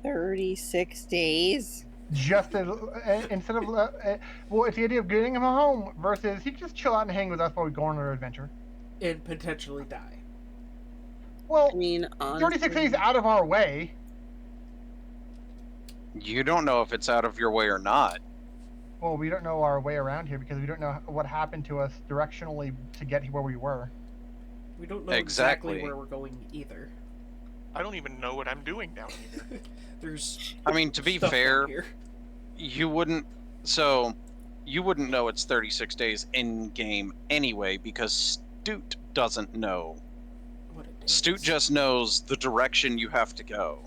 36 days? Just as, instead of, well, it's the idea of getting him home versus he can just chill out and hang with us while we go on our adventure. And potentially die. Well, I mean, 36 days honestly, out of our way. You don't know if it's out of your way or not. Well, we don't know our way around here because we don't know what happened to us directionally to get where we were. We don't know Exactly. exactly where we're going either. I don't even know what I'm doing down here. There's I mean, to be stuff fair, down here. you wouldn't know it's 36 days in game anyway because Stoot doesn't know. What it Stoot is. just knows the direction you have to go.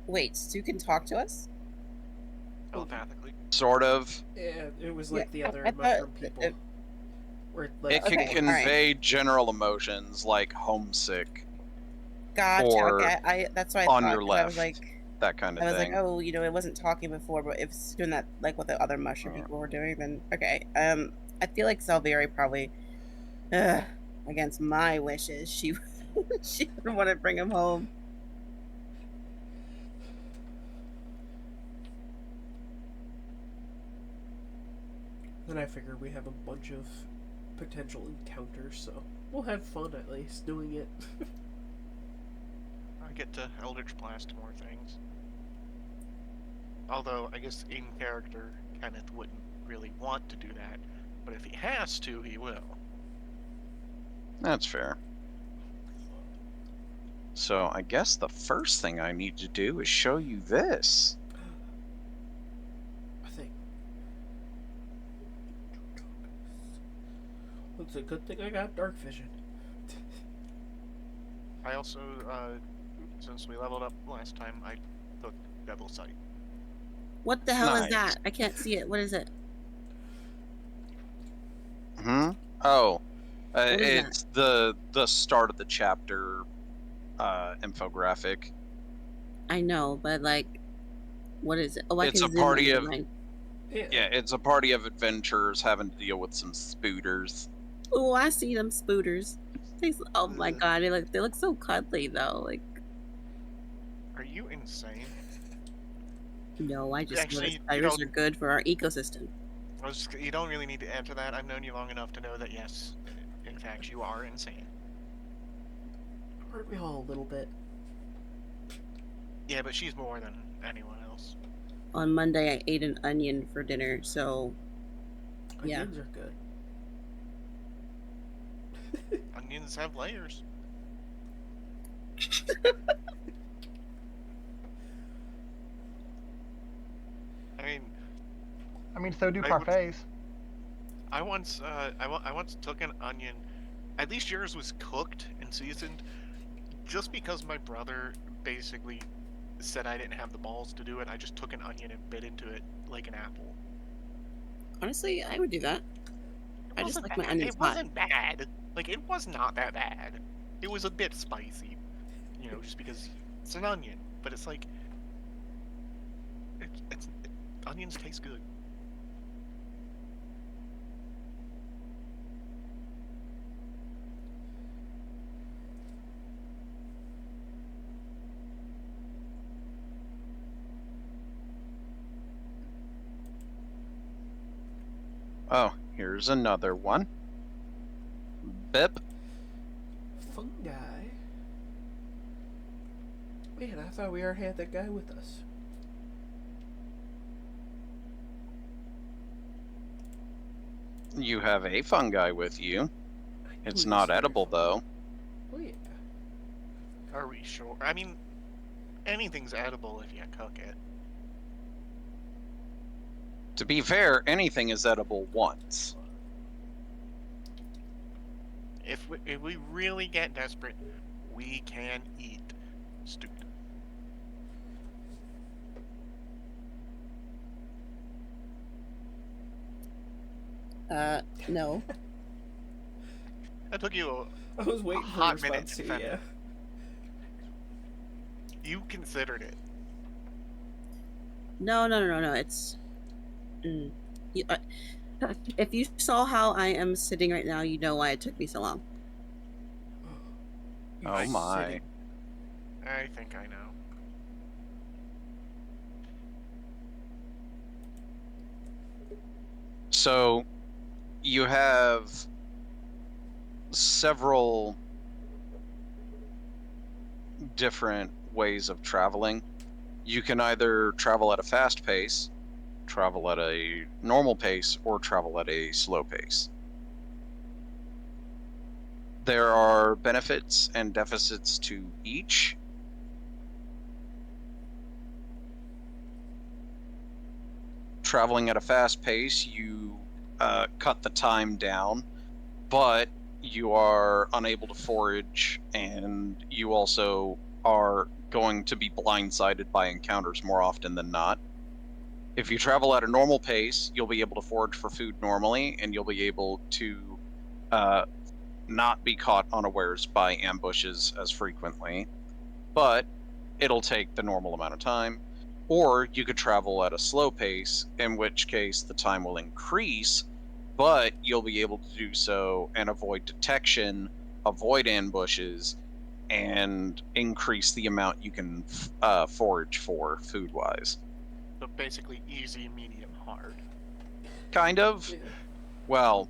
wait, Stu can talk to us? Telepathically. Sort of. Yeah, it was like the Yeah, other I thought mushroom people. Where, like, It can Okay, convey general emotions like homesick, Gotcha. Or Okay, that's what I on thought. your 'Cause left, I was like, that kind of thing. oh, it wasn't talking before, but if it's doing that, like what the other mushroom people were doing, then okay. I feel like Salveri probably, against my wishes, she would want to bring him home. Then I figure we have a bunch of potential encounters, so we'll have fun at least doing it. I get to Eldritch Blast more things. Although, I guess in character, Kenneth wouldn't really want to do that. But if he has to, he will. That's fair. So I guess the first thing I need to do is show you this. I think. It's a good thing I got dark vision. I also, since we leveled up last time, I took Devil Sight. What the hell is Nice. that? I can't see it. What is it? Oh, What is it's the start of the chapter infographic. I know, but like, what is it? Oh, I It's can a zoom party in, of- right? Yeah, it's a party of adventurers having to deal with some spooters. Oh, I see them spooters. Oh my god, they look so cuddly though. Like, Are you insane? no, I just Actually, noticed you spiders don't- are good for our ecosystem. You don't really need to answer that. I've known you long enough to know that yes, in fact, you are insane. Aren't we all a little bit? Yeah, but she's more than anyone else. On Monday, I ate an onion for dinner, so yeah. Onions are good. Onions have layers. I mean, so do I would- parfaits. I once took an onion. At least yours was cooked and seasoned. Just because my brother basically said I didn't have the balls to do it, I just took an onion and bit into it like an apple. Honestly, I would do that. I just wasn't like my bad. onions It hot. wasn't bad. Like, it was not that bad. It was a bit spicy, just because it's an onion. But it's like, onions taste good. Oh, here's another one. Bip. Fungi. Man, I thought we already had that guy with us. You have a fungi with you. I knew It's he not was there edible somewhere. though. Oh yeah. Are we sure? I mean, anything's edible if you cook it. To be fair, anything is edible once. If we really get desperate, we can eat stupid. No. That took you I was waiting for a hot minute response to to defend yeah. it. You considered it. No. It's you, if you saw how I am sitting right now, you know why it took me so long. You're Oh my. sitting. I think I know. So you have several different ways of traveling. You can either travel at a fast pace, travel at a normal pace, or travel at a slow pace. There are benefits and deficits to each. Traveling at a fast pace, you cut the time down, but you are unable to forage, and you also are going to be blindsided by encounters more often than not. If you travel at a normal pace, you'll be able to forage for food normally, and you'll be able to uh, not be caught unawares by ambushes as frequently, but it'll take the normal amount of time. Or you could travel at a slow pace, in which case the time will increase, but you'll be able to do so and avoid detection, avoid ambushes, and increase the amount you can forage for food wise. So basically, easy, medium, hard. Kind of. Yeah. Well,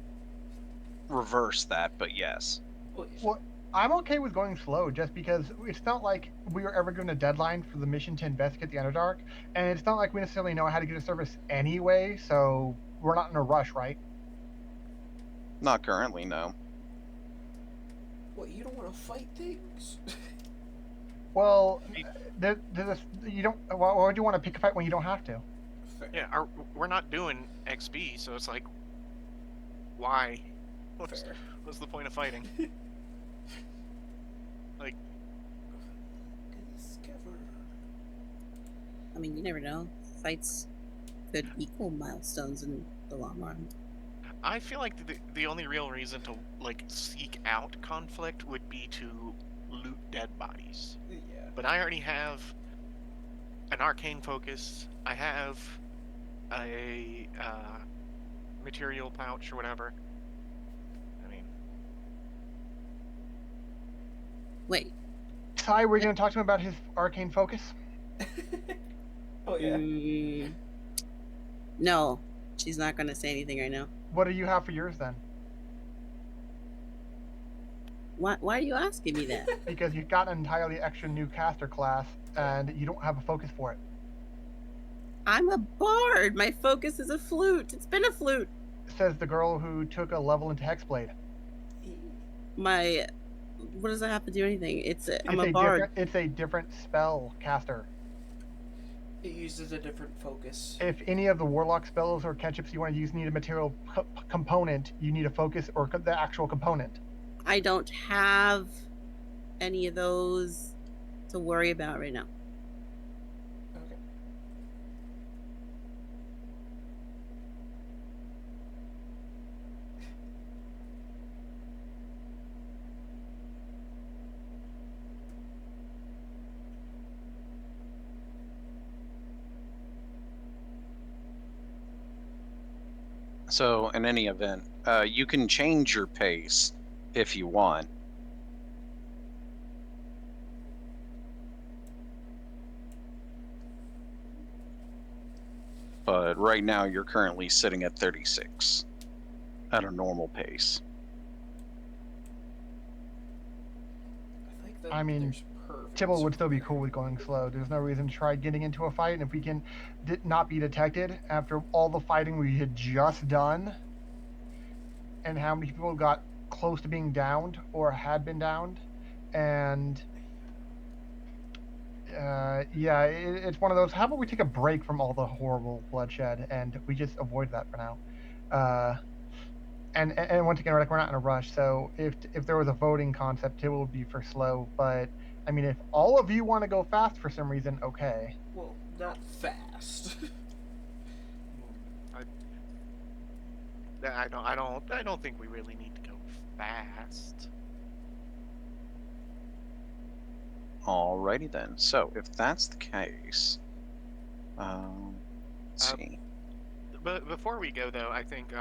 reverse that, but yes. Well, yeah. Well, I'm okay with going slow just because it's not like we were ever given a deadline for the mission to investigate the Underdark, and it's not like we necessarily know how to get a service anyway, so we're not in a rush, right? Not currently, no. What, you don't want to fight things? Well, you don't. Why would you want to pick a fight when you don't have to? Fair. Yeah, we're not doing XP, so it's like, why? What's Fair. the point of fighting? Like, Discover. I mean, you never know. Fights could equal milestones in the long run. I feel like the only real reason to like seek out conflict would be to loot dead bodies. Yeah. But I already have an arcane focus. I have a material pouch or whatever. I mean, Wait. Ty, we're going to talk to him about his arcane focus. Oh yeah. No, she's not going to say anything right now. What do you have for yours then? Why are you asking me that? Because you've got an entirely extra new caster class, and you don't have a focus for it. I'm a bard. My focus is a flute. It's been a flute. Says the girl who took a level into Hexblade. What does that have to do anything? I'm a bard. It's a different spell caster. It uses a different focus. If any of the warlock spells or catch-ups you want to use need a material component, you need a focus or the actual component. I don't have any of those to worry about right now. Okay. So, in any event, you can change your pace if you want. But right now, you're currently sitting at 36 at a normal pace. I think that I mean, there's perfect Tibble would still be support. cool with going slow. There's no reason to try getting into a fight, and if we can not be detected after all the fighting we had just done, and how many people got close to being downed or had been downed, and it's one of those. How about we take a break from all the horrible bloodshed and we just avoid that for now? And once again, we're not in a rush. So if there was a voting concept, it would be for slow. But I mean, if all of you want to go fast for some reason, okay. Well, not fast. I don't think we really need to go fast. Alrighty then. So, if that's the case, see. But before we go, though, I think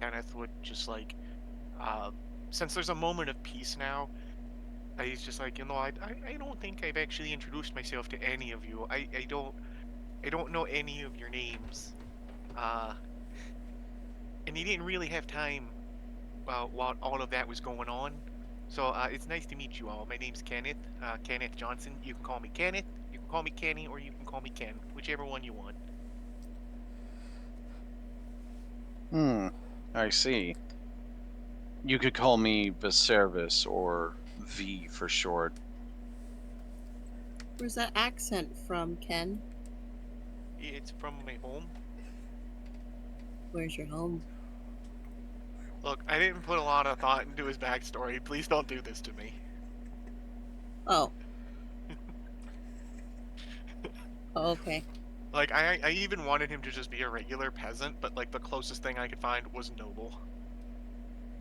Kenneth would just like, since there's a moment of peace now, he's just like, I don't think I've actually introduced myself to any of you. I don't know any of your names. And he didn't really have time while all of that was going on. So it's nice to meet you all. My name's Kenneth, Kenneth Johnson. You can call me Kenneth, you can call me Kenny, or you can call me Ken, whichever one you want. I see. You could call me Viservis, or V for short. Where's that accent from, Ken? It's from my home. Where's your home? Look, I didn't put a lot of thought into his backstory. Please don't do this to me. Oh. Oh, okay. Like, I even wanted him to just be a regular peasant, but like the closest thing I could find was noble.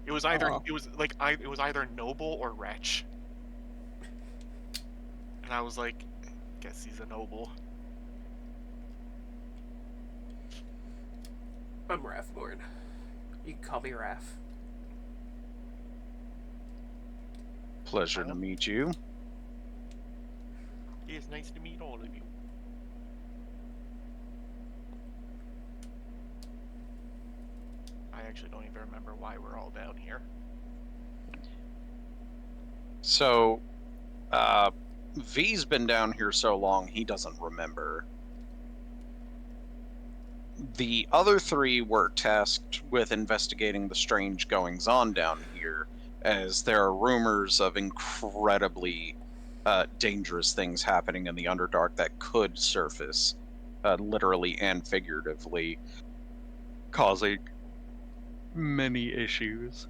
It was either Oh. it was either noble or wretch. And I was like, guess he's a noble. I'm Rathborn. You can call me Raph. Pleasure to meet you. It's nice to meet all of you. I actually don't even remember why we're all down here. So, V's been down here so long he doesn't remember. The other three were tasked with investigating the strange goings-on down here, as there are rumors of incredibly dangerous things happening in the Underdark that could surface, literally and figuratively, causing many issues.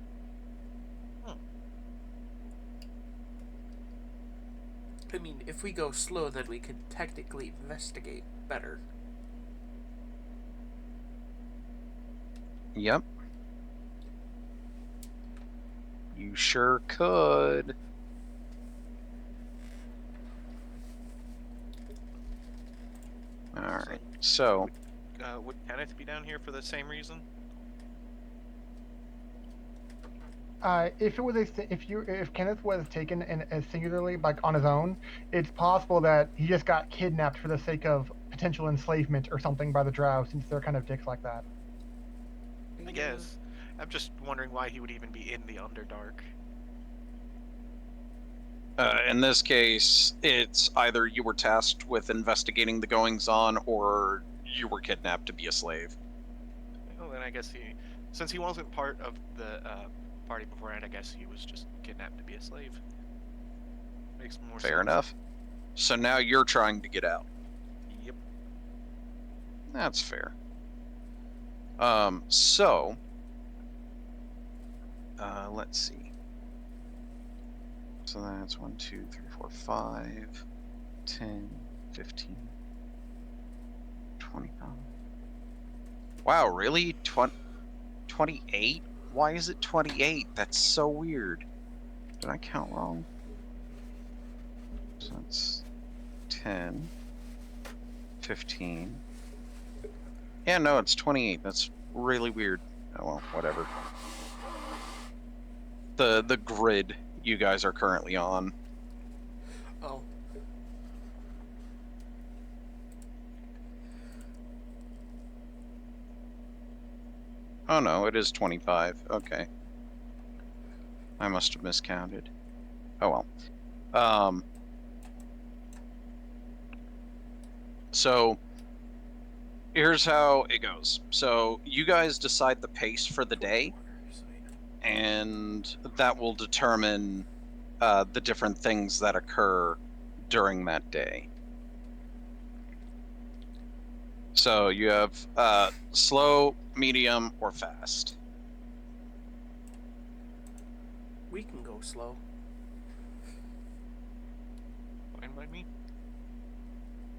I mean, if we go slow, then we can technically investigate better. Yep. You sure could. Alright, so... Would Kenneth be down here for the same reason? If it was if Kenneth was taken singularly, like on his own, it's possible that he just got kidnapped for the sake of potential enslavement or something by the Drow, since they're kind of dicks like that. I guess. I'm just wondering why he would even be in the Underdark. In this case, it's either you were tasked with investigating the goings-on, or you were kidnapped to be a slave. Well, then I guess since he wasn't part of the party beforehand, I guess he was just kidnapped to be a slave. Makes more sense. Fair enough. So now you're trying to get out. Yep. That's fair. Let's see. So that's 1, 2, 3, 4, 5, 10, 15, 25. Wow, really? 28? Why is it 28? That's so weird. Did I count wrong? So that's 10, 15. Yeah, no, it's 28. That's really weird. Oh well, whatever. The grid you guys are currently on. Oh. Oh no, it is 25. Okay. I must have miscounted. Oh well. So here's how it goes. So you guys decide the pace for the day, and that will determine the different things that occur during that day. So you have slow, medium, or fast. We can go slow. Fine by me.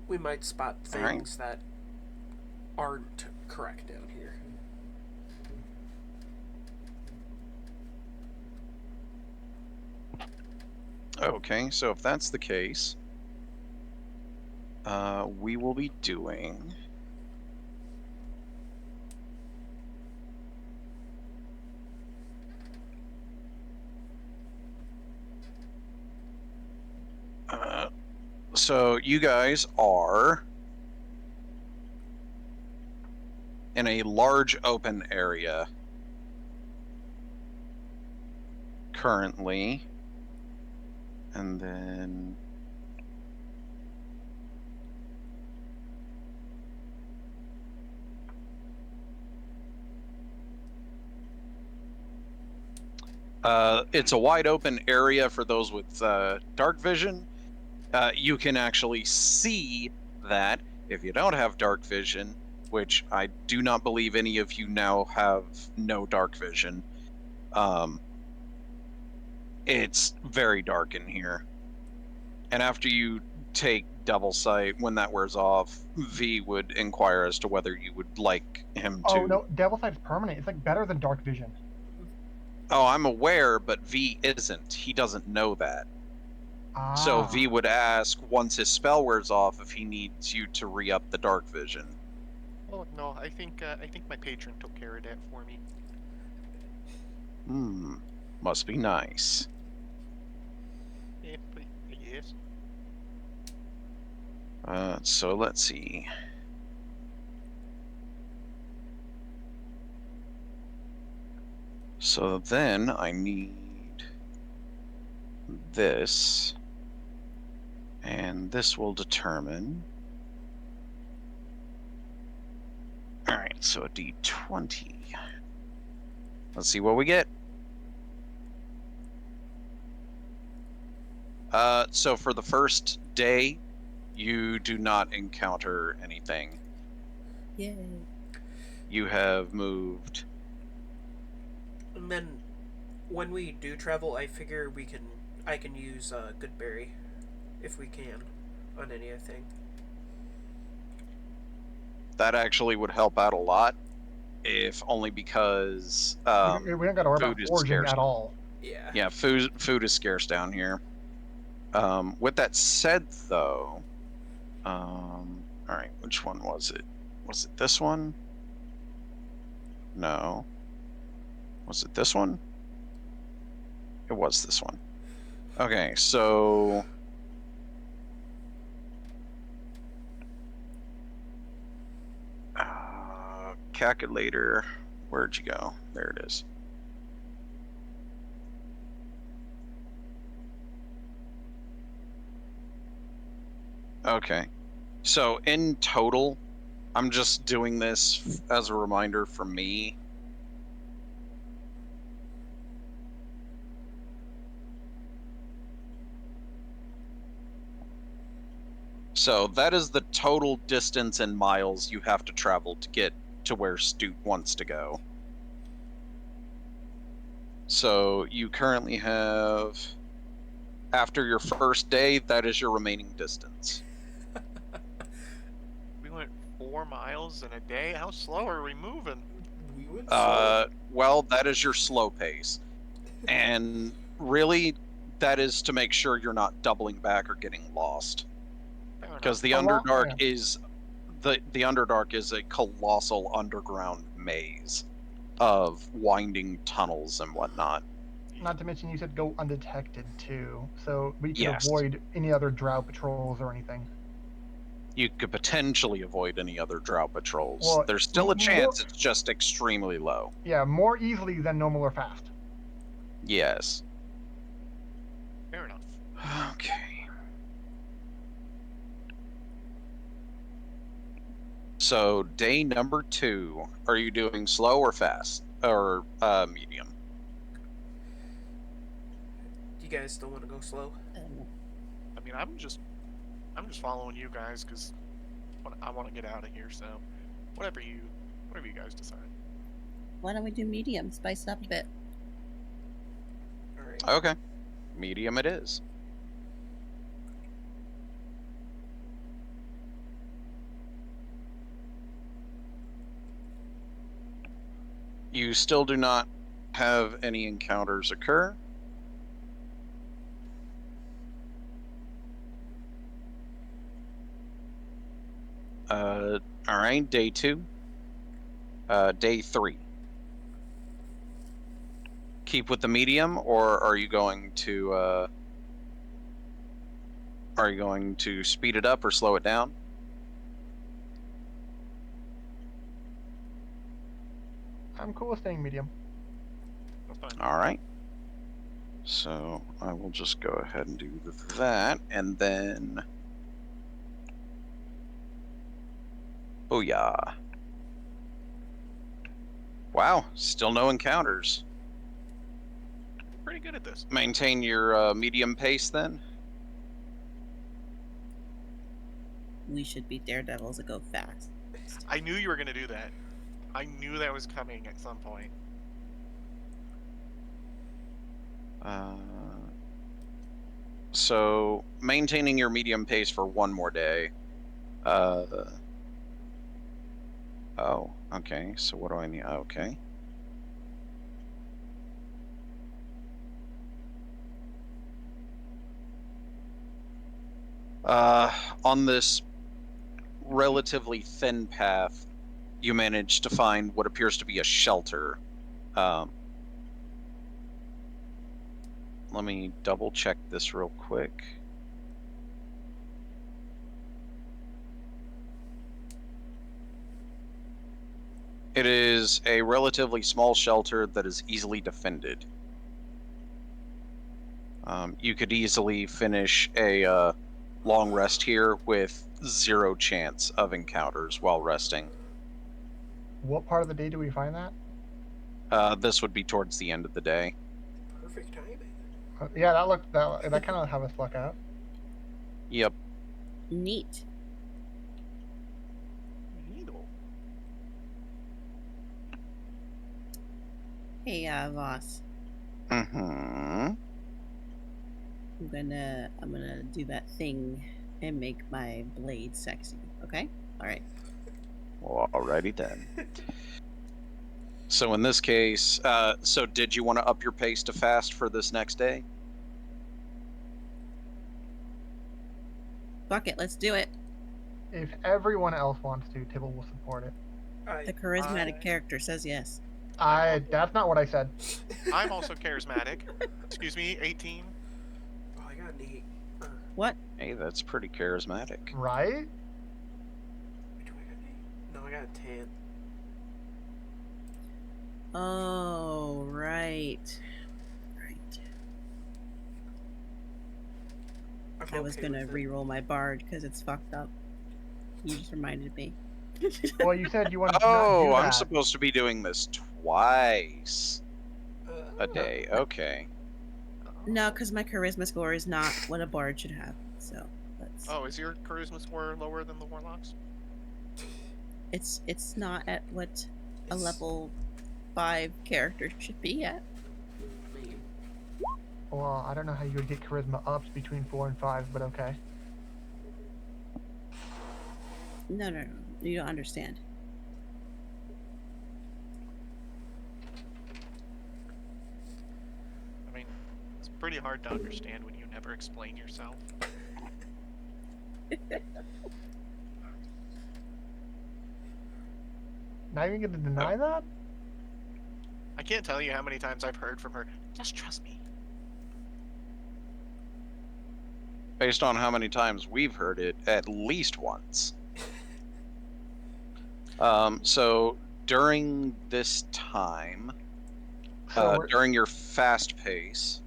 We might spot things that aren't correct down here. Okay, so if that's the case, we will be doing. So you guys are in a large open area currently, and then it's a wide open area for those with dark vision. You can actually see that if you don't have dark vision, which I do not believe any of you now have no dark vision. It's very dark in here. And after you take double sight, when that wears off, V would inquire as to whether you would like him to. Oh no, Devil Sight's permanent. It's like better than Dark Vision. Oh, I'm aware, but V isn't. He doesn't know that. Ah. So V would ask once his spell wears off if he needs you to re-up the dark vision. Oh no, I think my patron took care of that for me. Must be nice. Yeah, but yes. So let's see. So then I need this, and this will determine. All right, so a D20. Let's see what we get. So for the first day, you do not encounter anything. Yay. You have moved. And then, when we do travel, I figure I can use Goodberry, if we can, on anything. That actually would help out a lot, if only because we don't got to worry about food is foraging scarce. at all. Yeah. Yeah, food is scarce down here. With that said, though, all right, which one was it? Was it this one? No. Was it this one? It was this one. Okay, so calculator, where'd you go? There it is. Okay, so in total, I'm just doing this as a reminder for me. So that is the total distance in miles you have to travel to get to where Stoot wants to go. So you currently have, after your first day, that is your remaining distance. We went 4 miles in a day. How slow are we moving? We went slow. Well, that is your slow pace. And really, that is to make sure you're not doubling back or getting lost. Because the Underdark is the Underdark is a colossal underground maze of winding tunnels and whatnot. Not to mention, you said go undetected too, so we could Yes. avoid any other drow patrols or anything. You could potentially avoid any other drow patrols. Well, There's still a chance, more- it's just extremely low. Yeah, more easily than normal or fast. Yes. Fair enough. Okay. So day number 2, are you doing slow or fast or medium? Do you guys still want to go slow? I mean, I'm just following you guys because I want to get out of here. So, whatever you guys decide. Why don't we do medium? Spice it up a bit. Alright. Okay. Medium it is. You still do not have any encounters occur. All right, day 2. Day 3. Keep with the medium, or are you going to speed it up or slow it down? I'm cool with staying medium. That's fine. All right. So I will just go ahead and do that, and then oh yeah. Wow, still no encounters. Pretty good at this. Maintain your medium pace then. We should be daredevils and go fast. I knew you were gonna do that. I knew that was coming at some point. So maintaining your medium pace for one more day. Oh, okay. So what do I need? Okay. On this relatively thin path, you manage to find what appears to be a shelter. Let me double check this real quick. It is a relatively small shelter that is easily defended. You could easily finish a long rest here with 0 chance of encounters while resting. What part of the day do we find that? This would be towards the end of the day. Perfect timing. Yeah, that kind of have us luck out. Yep. Neat. Needle. Hey, Voss. Mm-hmm. I'm gonna do that thing and make my blade sexy. Okay? All right. Well, alrighty then. So in this case, so did you want to up your pace to fast for this next day? Fuck it. Let's do it. If everyone else wants to, Tibble will support it. The charismatic character says yes. That's not what I said. I'm also charismatic. Excuse me, 18. Oh, I got an 8. What? Hey, that's pretty charismatic. Right? Do I got an 8? No, I got a 10. Oh, right. Right. I was gonna re-roll my bard because it's fucked up. You just reminded me. Well, you said you wanted to Oh, not do I'm that. supposed to be doing this twice a day. Okay. No, because my charisma score is not what a bard should have. So let's. Oh, is your charisma score lower than the warlocks? It's not at what a level 5 character should be at. Well, I don't know how you would get charisma ups between 4 and 5, but okay. No. You don't understand. I mean, it's pretty hard to understand when you never explain yourself. Not even gonna deny that? I can't tell you how many times I've heard from her, just trust me. Based on how many times we've heard it, at least once. So during this time, during your fast pace,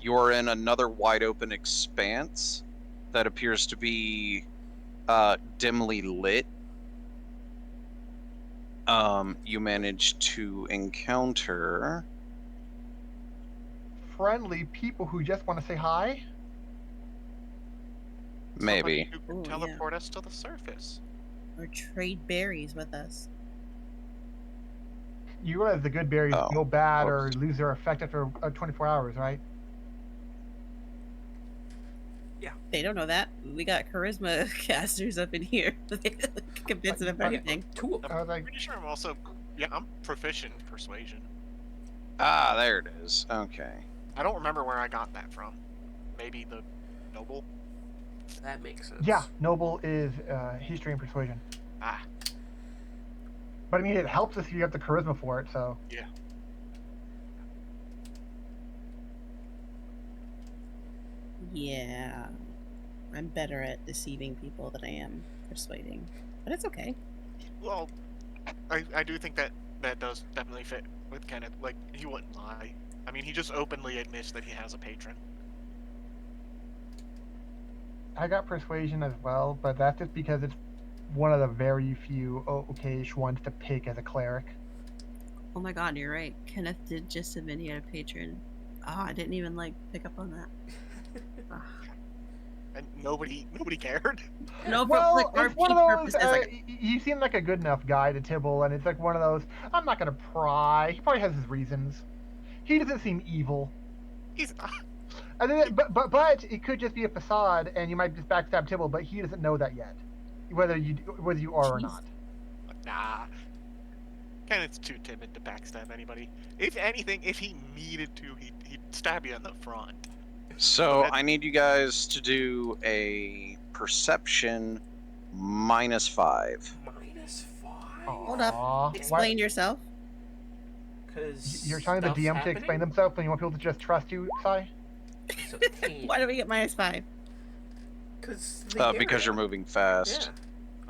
you're in another wide open expanse that appears to be dimly lit. You manage to encounter friendly people who just want to say hi? maybe. Somebody who can teleport us to the surface. Or trade berries with us. You realize the good berries Oh, go bad or whoops. lose their effect after 24 hours, right? They don't know that. We got charisma casters up in here. They convince them of anything. Two of them. I was like, Pretty sure I'm also, I'm proficient in persuasion. Ah, there it is. Okay. I don't remember where I got that from. Maybe the noble That makes sense. Yeah, noble is history and persuasion. Ah, But I mean, it helps if you have the charisma for it. So yeah. Yeah. I'm better at deceiving people than I am persuading. But it's okay. Well, I do think that does definitely fit with Kenneth. Like, he wouldn't lie. I mean, he just openly admits that he has a patron. I got persuasion as well, but that's just because it's one of the very few okayish ones to pick as a cleric. Oh my god, you're right. Kenneth did just admit he had a patron. Oh, I didn't even pick up on that. Ah. And nobody cared. No, for Well, like it's one RP of those. purposes, You seem like a good enough guy to Tibble, and it's like one of those. I'm not gonna pry. He probably has his reasons. He doesn't seem evil. He's not. And then, but it could just be a facade, and you might just backstab Tibble, but he doesn't know that yet, whether you are or Jeez. not. Nah. Kenneth's too timid to backstab anybody. If anything, if he needed to, he'd stab you in the front. So that- I need you guys to do a perception -5. -5? Hold up. Aw, explain yourself. Because You're telling the DM to explain themselves, and you want people to just trust you, Sai? Why do we get -5? Because you're moving fast.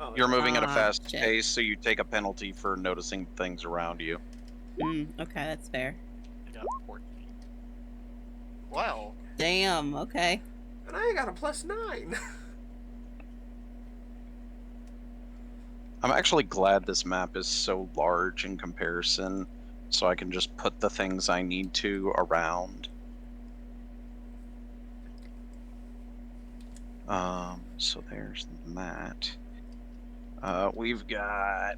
Yeah. Oh, You're moving at a Ah, fast shit. pace, so you take a penalty for noticing things around you. Okay, that's fair. I got 14. Well, Damn, okay. And I got a +9. I'm actually glad this map is so large in comparison, so I can just put the things I need to around. So there's that. We've got...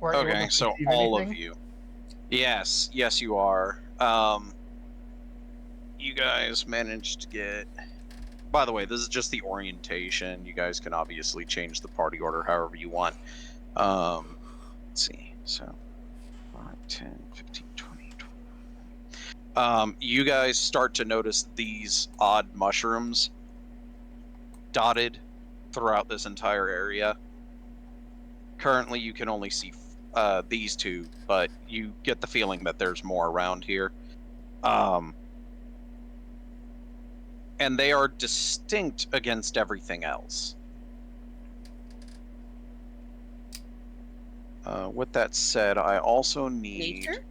Or are you able Okay, to so perceive all anything? of you. Yes, you are. You guys managed to get... By the way, this is just the orientation. You guys can obviously change the party order however you want. Let's see. So 5, 10, 15, 20, 20. You guys start to notice these odd mushrooms dotted throughout this entire area. Currently, you can only see these two, but you get the feeling that there's more around here. And they are distinct against everything else. With that said, I also need... Nature?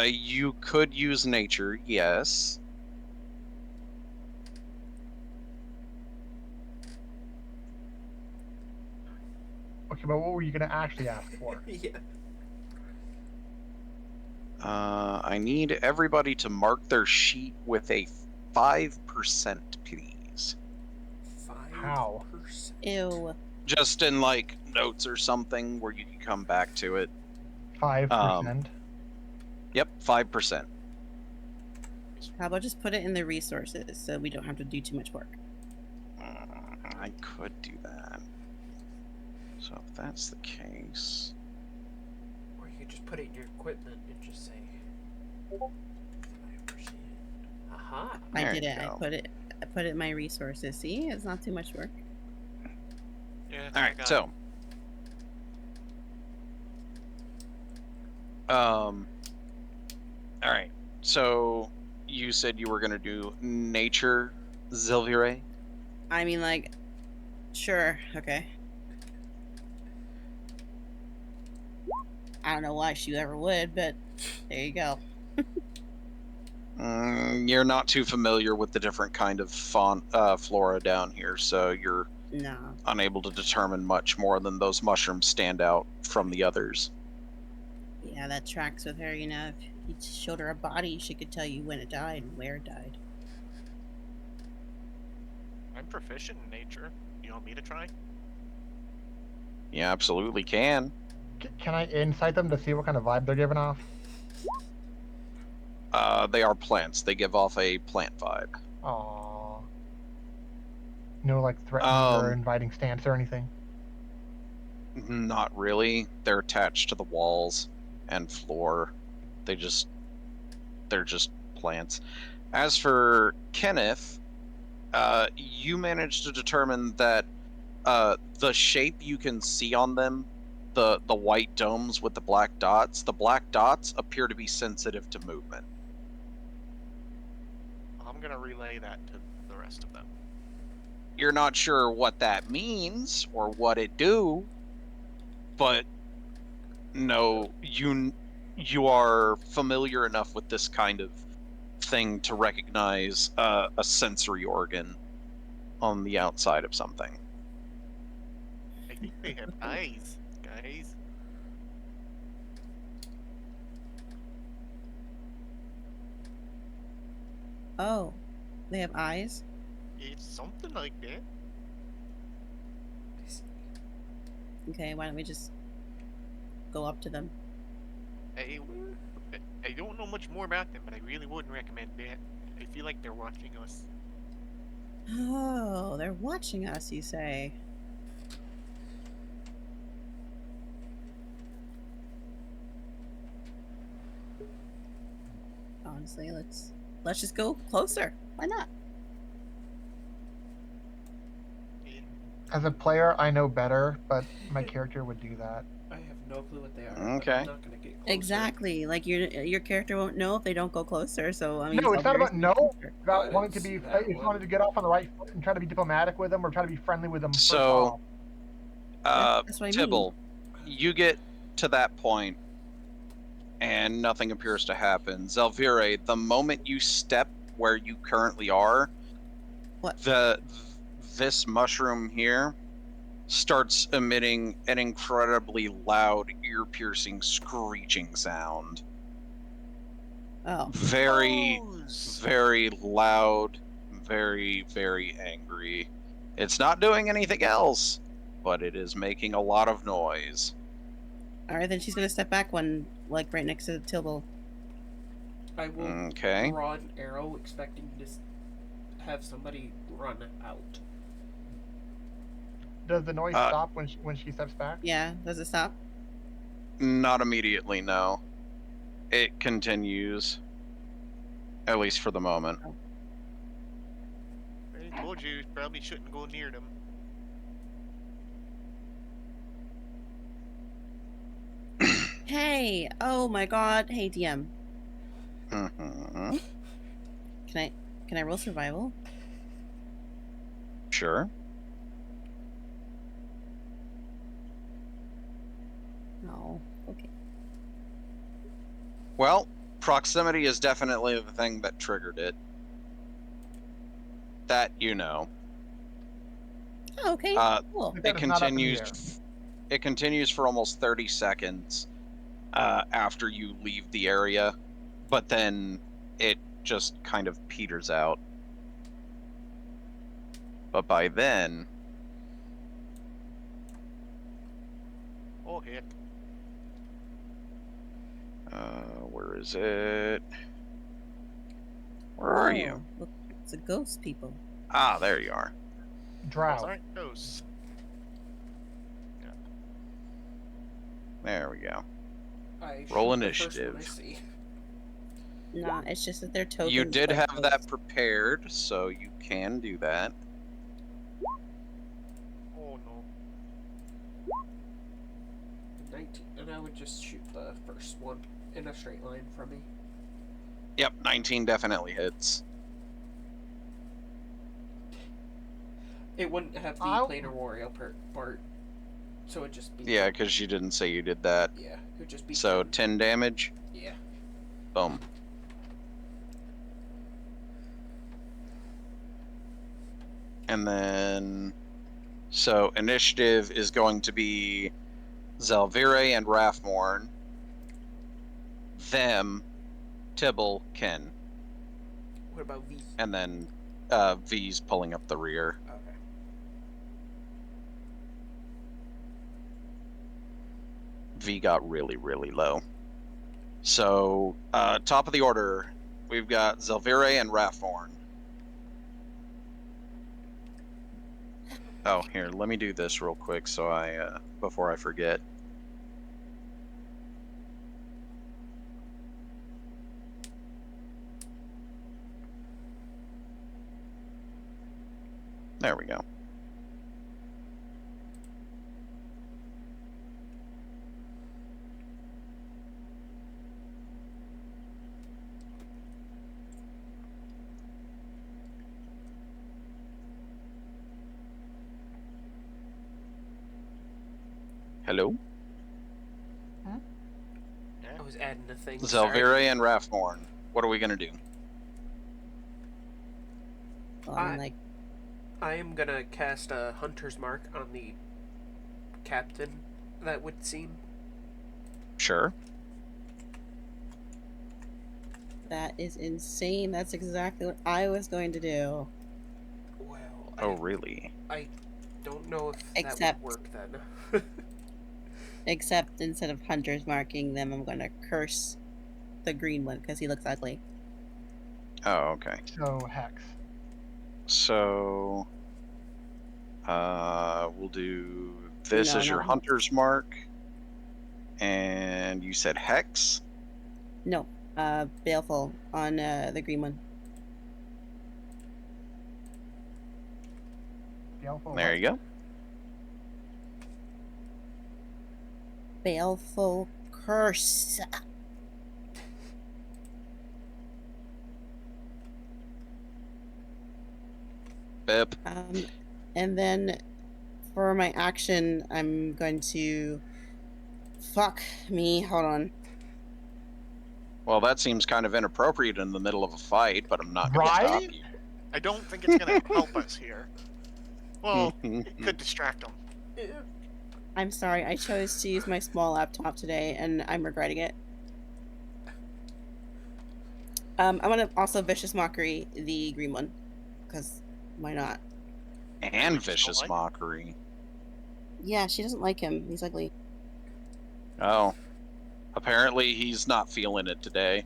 You could use nature, yes. Okay, but what were you going to actually ask for? Yeah. I need everybody to mark their sheet with a 5%, please. 5%. How? Ew. Just in, like, notes or something where you can come back to it. 5%. Yep, 5%. How about just put it in the resources so we don't have to do too much work? I could do that. So if that's the case... Or you could just put it in your equipment and just say 5%. Aha. I There did you it. go. I put it in my resources. See, it's not too much work. yeah. All right, so all right. So you said you were gonna do nature, Zilvire. I mean, sure, okay. I don't know why she ever would, but there you go. You're not too familiar with the different kind of flora down here, so you're No. unable to determine much more than those mushrooms stand out from the others. Yeah, that tracks with her, If you showed her a body, she could tell you when it died and where it died. I'm proficient in nature. You want me to try? You absolutely can. Can I insight them to see what kind of vibe they're giving off? They are plants. They give off a plant vibe. Aww. No, threatening or inviting stance or anything? Not really. They're attached to the walls and floor. They're just plants. As for Kenneth, you managed to determine that the shape you can see on them, the white domes with the black dots appear to be sensitive to movement. I'm gonna relay that to the rest of them. You're not sure what that means or what it do, but no, you are familiar enough with this kind of thing to recognize a sensory organ on the outside of something. I think they have eyes, guys. Oh, they have eyes? It's something like that. Okay, why don't we just go up to them? I, I don't know much more about them, but I really wouldn't recommend that. I feel like they're watching us. Oh, they're watching us, you say? Honestly, let's just go closer. Why not? Yeah. As a player, I know better, but my character would do that. I have no clue what they are, but Okay. I'm not gonna get closer. Exactly. Like your character won't know if they don't go closer. So I mean, No, it's not Salvari's about gonna no. go closer. It's about I wanting didn't to be. see that It's one. wanting to get off on the right foot and try to be diplomatic with them, or try to be friendly with them first So, off. That's what I mean. Tibble, you get to that point, and nothing appears to happen. Zelvire, the moment you step where you currently are, What? this mushroom here starts emitting an incredibly loud, ear-piercing, screeching sound. Oh, Very, Rose! very loud, very, very angry. It's not doing anything else, but it is making a lot of noise. all right. Then she's gonna step back one, like right next to Tibble. I will Okay. draw an arrow, expecting to have somebody run out. Does the noise Uh, stop when she steps back? Yeah. Does it stop? Not immediately, no. It continues. At least for the moment. I told you probably shouldn't go near them. Hey. Oh my God. Hey, DM. Mm-hmm. Can I roll survival? Sure. No. Okay. Well, proximity is definitely the thing that triggered it. That you know. Oh, okay. Cool. But that is not up in the air. It continues for almost 30 seconds after you leave the area, but then it just kind of peters out. But by then, Oh heck. where is it? Where are you? Oh, look, it's a ghost people. Ah, there you are. Those Drow. aren't ghosts. There we go. I Roll shoot the first one I initiative. see. Nah, it's just that they're tokens. You did of have that ghosts. prepared, so you can do that. Oh no. 19, and I would just shoot the first one in a straight line from me. Yep, 19 definitely hits. It wouldn't have the I'll- planar warrior part, so it'd just be. Yeah, because you didn't say you did that. Yeah, it would just be. So 10. 10 damage. Yeah. Boom. And then, so initiative is going to be Zelvire and Rathmorn, them, Tibble, Ken, What about V? and then V's pulling up the rear. Okay. V got really, really low. So, top of the order, we've got Zelvire and Rathmorn. Oh, here, let me do this real quick so I before I forget. There we go. Hello? I was adding a thing. Zelvira and Rathmorn. What are we gonna do? Well, I mean, like, I am gonna cast a Hunter's Mark on the captain, that would seem. Sure. that is insane. That's exactly what I was going to do. Well, Oh, really? I don't know if Except- that would work then. Except instead of hunters marking them, I'm going to curse the green one because he looks ugly. Oh, okay. So hex. So, we'll do this No, as your not- hunter's mark. And you said hex? No, baleful on the green one. Baleful There what? you go. Baleful curse. Bip. And then for my action, I'm going to. Fuck me. Hold on. Well, that seems kind of inappropriate in the middle of a fight, but I'm not going to Right? stop you. I don't think it's gonna help us here. Well, it could distract them. I'm sorry. I chose to use my small laptop today, and I'm regretting it. I'm gonna also vicious mockery the green one, because why not? And just don't vicious like it. mockery. Yeah, she doesn't like him. He's ugly. Oh. Apparently he's not feeling it today.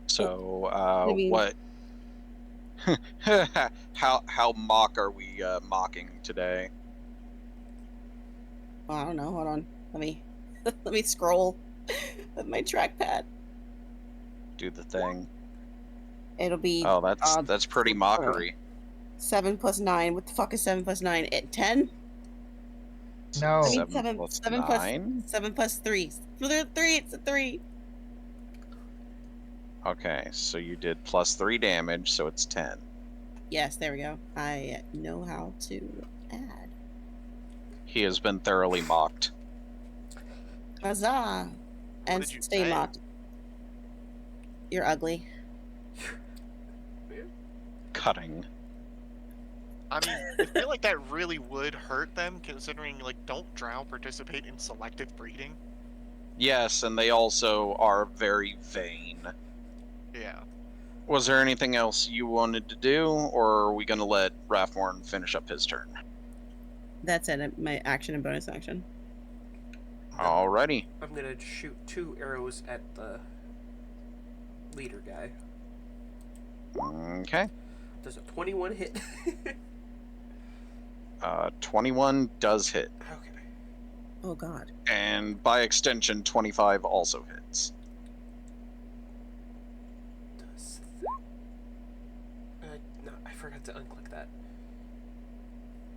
So, I mean- what? how mock are we mocking today? Well, I don't know. Hold on. Let me let me scroll with my trackpad. Do the thing. It'll be Oh, that's pretty mockery. 7 plus 9. What the fuck is 7 plus 9? 10? No. I mean, 7 plus 7 plus 9? 7 plus 3. 3. It's a 3. Okay, so you did plus 3 damage, so it's 10. Yes, there we go. I know how to add. He has been thoroughly mocked. Huzzah! And did you stay say? mocked. You're ugly. Cutting. I mean, I feel like that really would hurt them, considering, like, don't drow participate in selective breeding? Yes, and they also are very vain. Yeah. Was there anything else you wanted to do, or are we going to let Rathmorn finish up his turn? That's it. My action and bonus action. Alrighty. I'm gonna shoot 2 arrows at the leader guy. Okay. Does a 21 hit? 21 does hit. Okay. Oh god. And by extension, 25 also hits. Does no, I forgot to unclick that.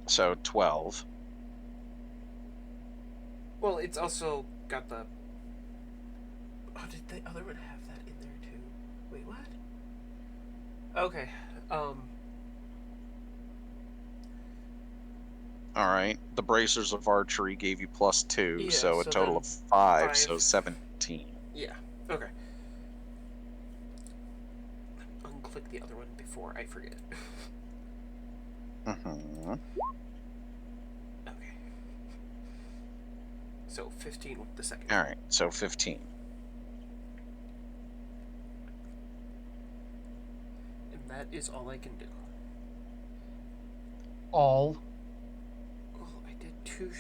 So 12. Well, it's also got the. Oh, did the other one have that in there too? Wait, what? Okay. Alright. The bracers of archery gave you plus 2, Yeah, so a so total then of 5, so 5. 17. Yeah. Okay. Unclick the other one before I forget. Mm-hmm. Okay. So 15 with the second. Alright, so 15. And that is all I can do. All. Oh, I did 2.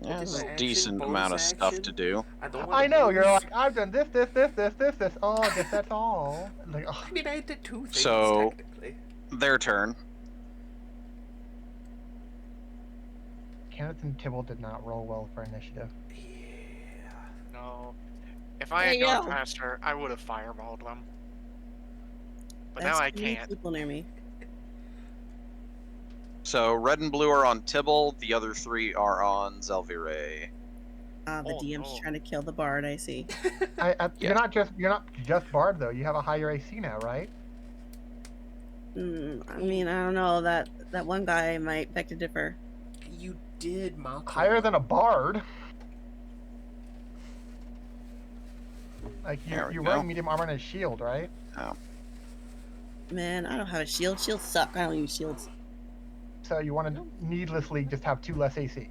Yeah, Did there's my a action, decent bonus amount of stuff action? to do. I don't I wanna know, you're lose. like, I've done this. Oh, I guess that's all. Like, oh, I mean, I did 2 things So- technically. Their turn. Kenneth and Tibble did not roll well for initiative. Yeah. No. If I There had you gone go. faster, I would have fireballed them. But That's now I too many can't. people near me. So red and blue are on Tibble. The other 3 are on Zelvire. The Oh, DM's no. trying to kill the bard, I see. Yes. You're not just bard though. You have a higher AC now, right? I mean, I don't know. That one guy might beg to differ. You did mock Higher him. than a bard. Like There we you're go. wearing medium armor and a shield, right? Oh. Man, I don't have a shield. Shields suck. I don't use shields. So you want to needlessly just have 2 less AC.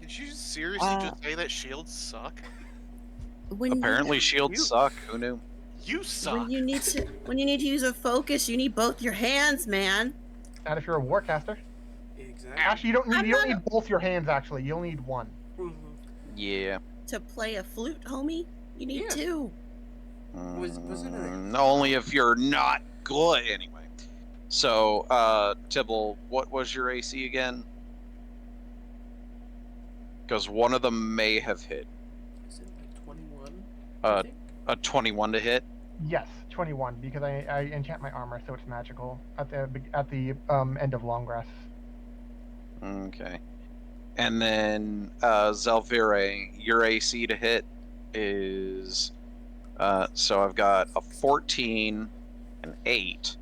Did you seriously just say that shields suck? Apparently shields suck. Who knew? You suck. When you need to use a focus, you need both your hands, man. Not if you're a warcaster. Exactly. Actually, you don't I'm need not need both your hands. Actually, you only need one. Mhm. Yeah. To play a flute, homie, you need Yeah. 2. Wasn't it Only if you're not good, anyway. So, Tibble, what was your AC again? Because one of them may have hit. Is it like 21? Uh, I think? A 21 to hit. Yes, 21 because I enchant my armor, so it's magical at the end of long rest. Okay. And then Zelvire, your AC to hit is so I've got a 14, an 8,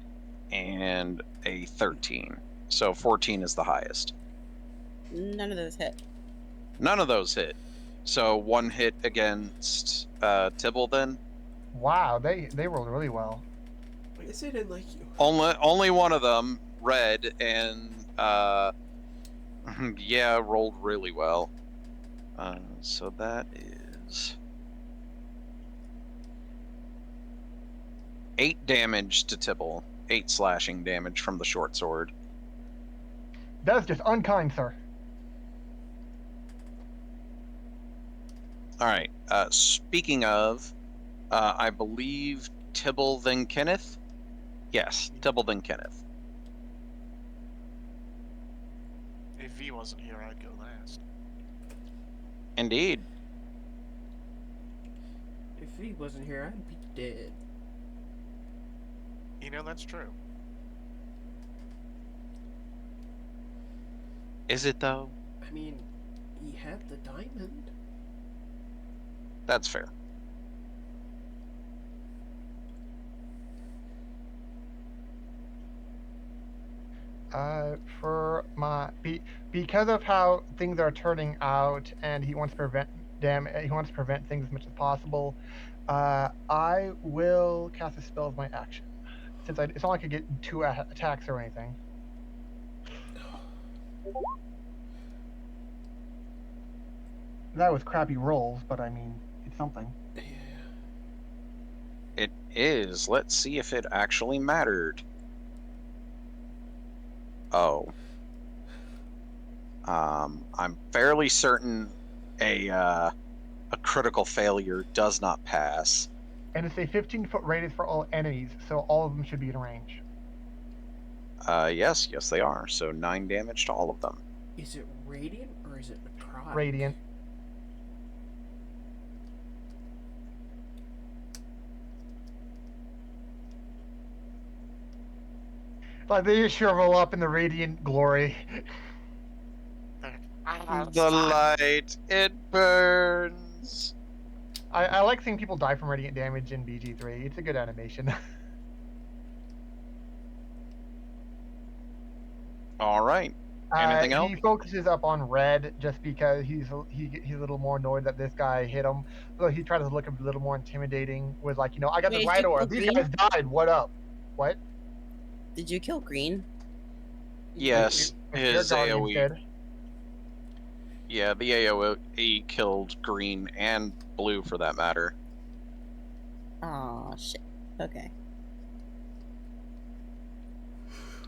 and a 13. So 14 is the highest. None of those hit. None of those hit. So 1 hit against Tibble then. Wow, they rolled really well. I guess I didn't like you. Only one of them, red, and yeah, rolled really well. So that is 8 damage to Tibble. 8 slashing damage from the short sword. That is just unkind, sir. All right. Speaking of, I believe Tibble then Kenneth. Yes, Tibble then Kenneth. If V wasn't here, I'd go last. Indeed. If he wasn't here, I'd be dead. You know, that's true. Is it though? I mean, he had the diamond. That's fair. Because of how things are turning out, and he wants to prevent he wants to prevent things as much as possible. I will cast a spell as my action, since it's not like I could get 2 attacks or anything. That was crappy rolls, but I mean, it's something. Yeah. It is. Let's see if it actually mattered. Oh. I'm fairly certain a critical failure does not pass. And it's a 15-foot radius for all enemies, so all of them should be in range. Yes, they are. So 9 damage to all of them. Is it radiant or is it necrotic? Radiant. Like they just shrivel up in the radiant glory. The light, it burns. I like seeing people die from radiant damage in BG3. It's a good animation. All right. Anything else? He focuses up on red just because he's a little more annoyed that this guy hit him. So he tries to look a little more intimidating with like, I got Wait, the did light you aura. kill These guys died. What up? What? Did you kill Green? Yes, Your his guardian's AoE. dead. Yeah, the AoE killed green and blue for that matter. Oh shit. Okay.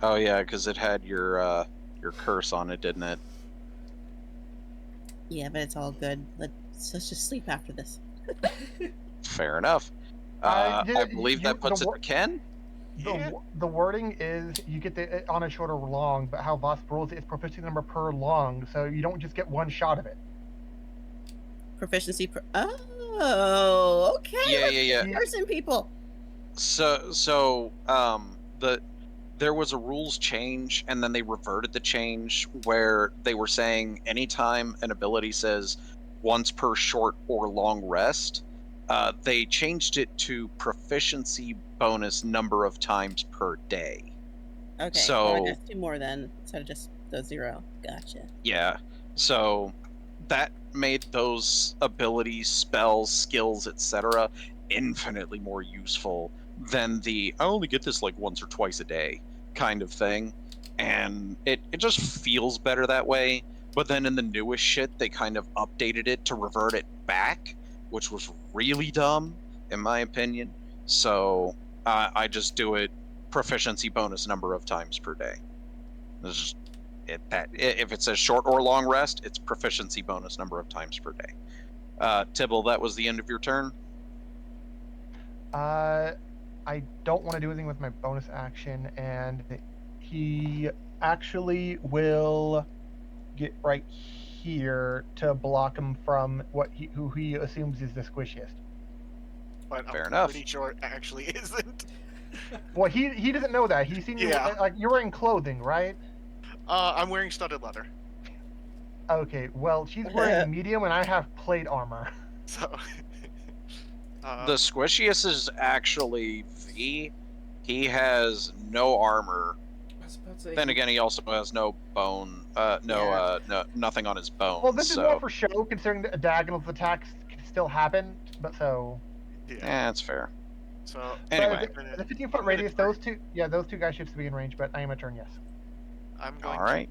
Oh yeah, because it had your curse on it, didn't it? Yeah, but it's all good. Let's just sleep after this. Fair enough. Yeah, I believe that puts it to Ken. The wording is you get the on a shorter long, but how Voss rolls it is proficiency number per long, so you don't just get 1 shot of it. Proficiency per. Oh, okay. Yeah. Person people. So the there was a rules change, and then they reverted the change where they were saying anytime an ability says once per short or long rest, they changed it to proficiency bonus number of times per day. Okay, so I So got 2 more then instead of just the 0. Gotcha. yeah, so that made those abilities, spells, skills, etc., infinitely more useful than the I only get this like once or twice a day kind of thing. And it just feels better that way. But then in the newest shit, they kind of updated it to revert it back, which was really dumb, in my opinion. So I just do it proficiency bonus number of times per day. It's just if it says short or long rest, it's proficiency bonus number of times per day. Tibble, that was the end of your turn. I don't want to do anything with my bonus action, and he actually will get right here to block him from who he assumes is the squishiest. But Fair I'm enough. pretty sure it actually isn't. Well, he doesn't know that. He's seen you Yeah. like you're wearing clothing, right? I'm wearing studded leather. Okay, well, she's wearing medium, and I have plate armor. So. The squishiest is actually V. He has no armor. I was about to say, Then again, he also has no bone. No, nothing on his bones. Well, this is so more for show, considering that diagonal attacks can still happen. But so. Yeah. that's fair. So Anyway, the 15-foot radius, those two guys should be in range. But I am a turn, yes. I'm going. All right.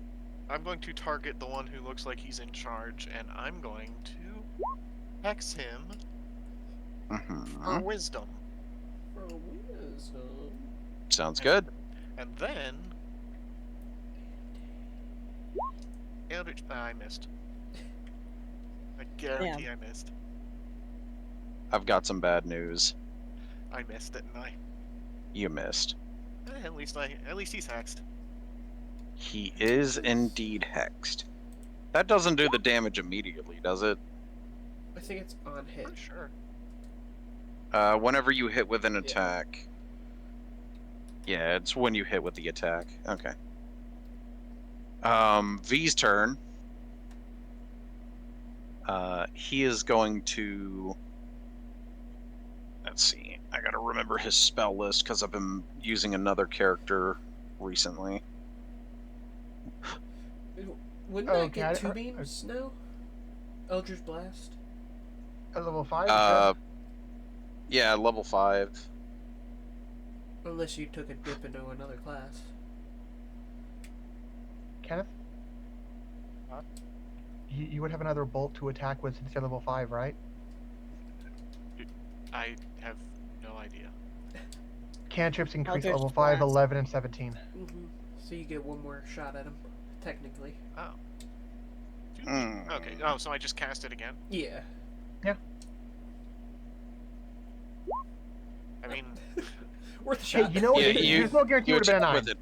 I'm going to target the one who looks like he's in charge, and I'm going to hex him for wisdom. for wisdom. Sounds good. And then. Eldritch. I missed. I guarantee I missed. I've got some bad news. I missed, didn't I? You missed. At least he's hexed. He is indeed hexed. That doesn't do the damage immediately, does it? I think it's on hit. For sure. Whenever you hit with an attack. Yeah, it's when you hit with the attack. Okay. V's turn. He is going to... Let's see. I gotta remember his spell list because I've been using another character recently. Wouldn't I get 2 beams now? Eldritch Blast? At level 5? Yeah, level 5. Unless you took a dip into another class. Kenneth? You would have another bolt to attack with since you're level 5, right? I have no idea. Cantrips increase Eldritch level 5, Blast. 11, and 17. So you get one more shot at him, technically. Oh. Okay. Oh, so I just cast it again? Yeah. Yeah. I mean... Worth a shot. Hey, you know what? There's no guarantee it would have been a 9. With it.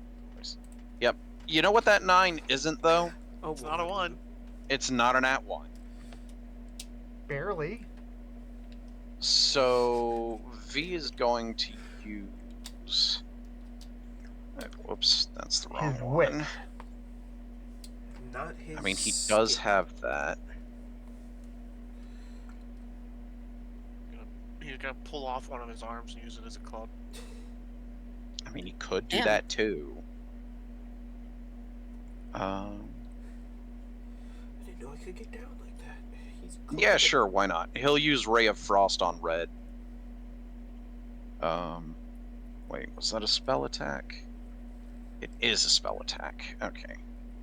Yep. You know what that 9 isn't, though? Oh, It's not a 1. It's not an @1. Barely. So V is going to use. Whoops, that's the wrong His one. wit. Not his. I mean, he does have that. He's gonna pull off one of his arms and use it as a club. I mean, he could do Yeah. that too. I didn't know I could get down like that. He's Yeah, sure, why not? He'll use Ray of Frost on red. Wait, was that a spell attack? It is a spell attack. Okay.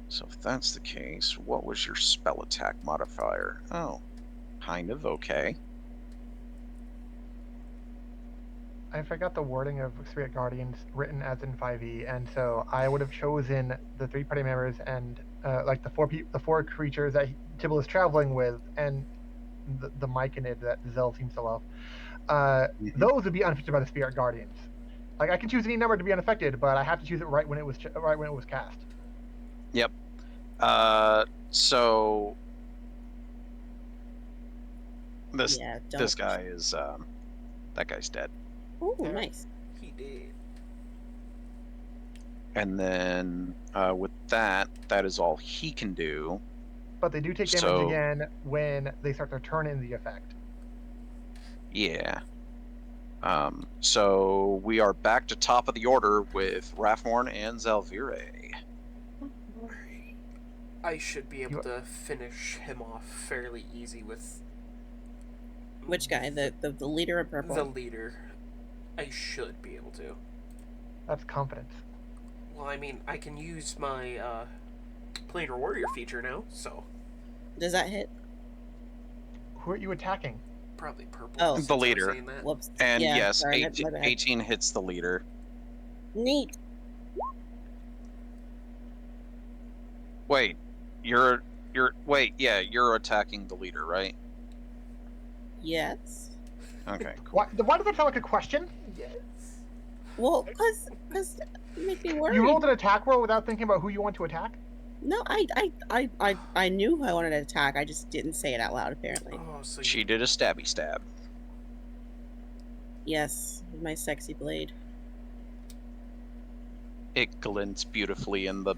So if that's the case, what was your spell attack modifier? Oh, kind of okay. I forgot the wording of Spirit Guardians written as in 5e, and so I would have chosen the 3 party members and like the four creatures that Tibble is traveling with, and the Myconid that Zell seems to love. Those would be unaffected by the Spirit Guardians. Like I can choose any number to be unaffected, but I have to choose it right when it was cast. Yep. So this guy is that guy's dead. Ooh, nice. He did. And then with that, that is all he can do. But they do take damage So- again when they start their turn in the effect. Yeah. So we are back to top of the order with Rathmorn and Zalvire. I should be able You- to finish him off fairly easy with Which guy? The leader of purple? the leader. I should be able to. That's confidence. Well, I mean, I can use my Planar Warrior feature now, so Does that hit? Who are you attacking? probably purple. Oh. since The I was leader. saying that. Whoops. And yeah, yes, sorry, 18, my bad. 18 hits the leader. Neat. Wait, you're attacking the leader, right? Yes. Okay. Why does that sound like a question? Yes. Well, cause you make me worried. You rolled an attack roll without thinking about who you want to attack? No, I knew who I wanted to attack. I just didn't say it out loud. Apparently. Oh, so She you, did a stabby stab. Yes, my sexy blade. It glints beautifully in the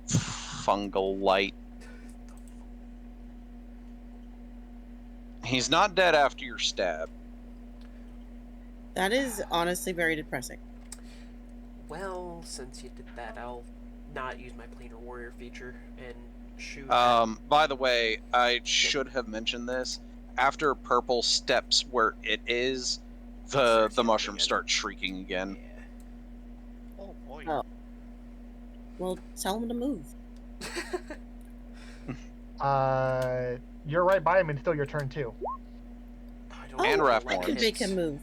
fungal light. He's not dead after your stab. That is honestly very depressing. well, since you did that, I'll not use my Planar Warrior feature and shoot. By the way, I should have mentioned this. After purple steps where it is, the Starts mushrooms yelling start shrieking again. Yeah. Oh boy. Oh. Well, tell him to move. You're right by him, and still your turn too. I don't And know Rathmorn. I what could make hits him move.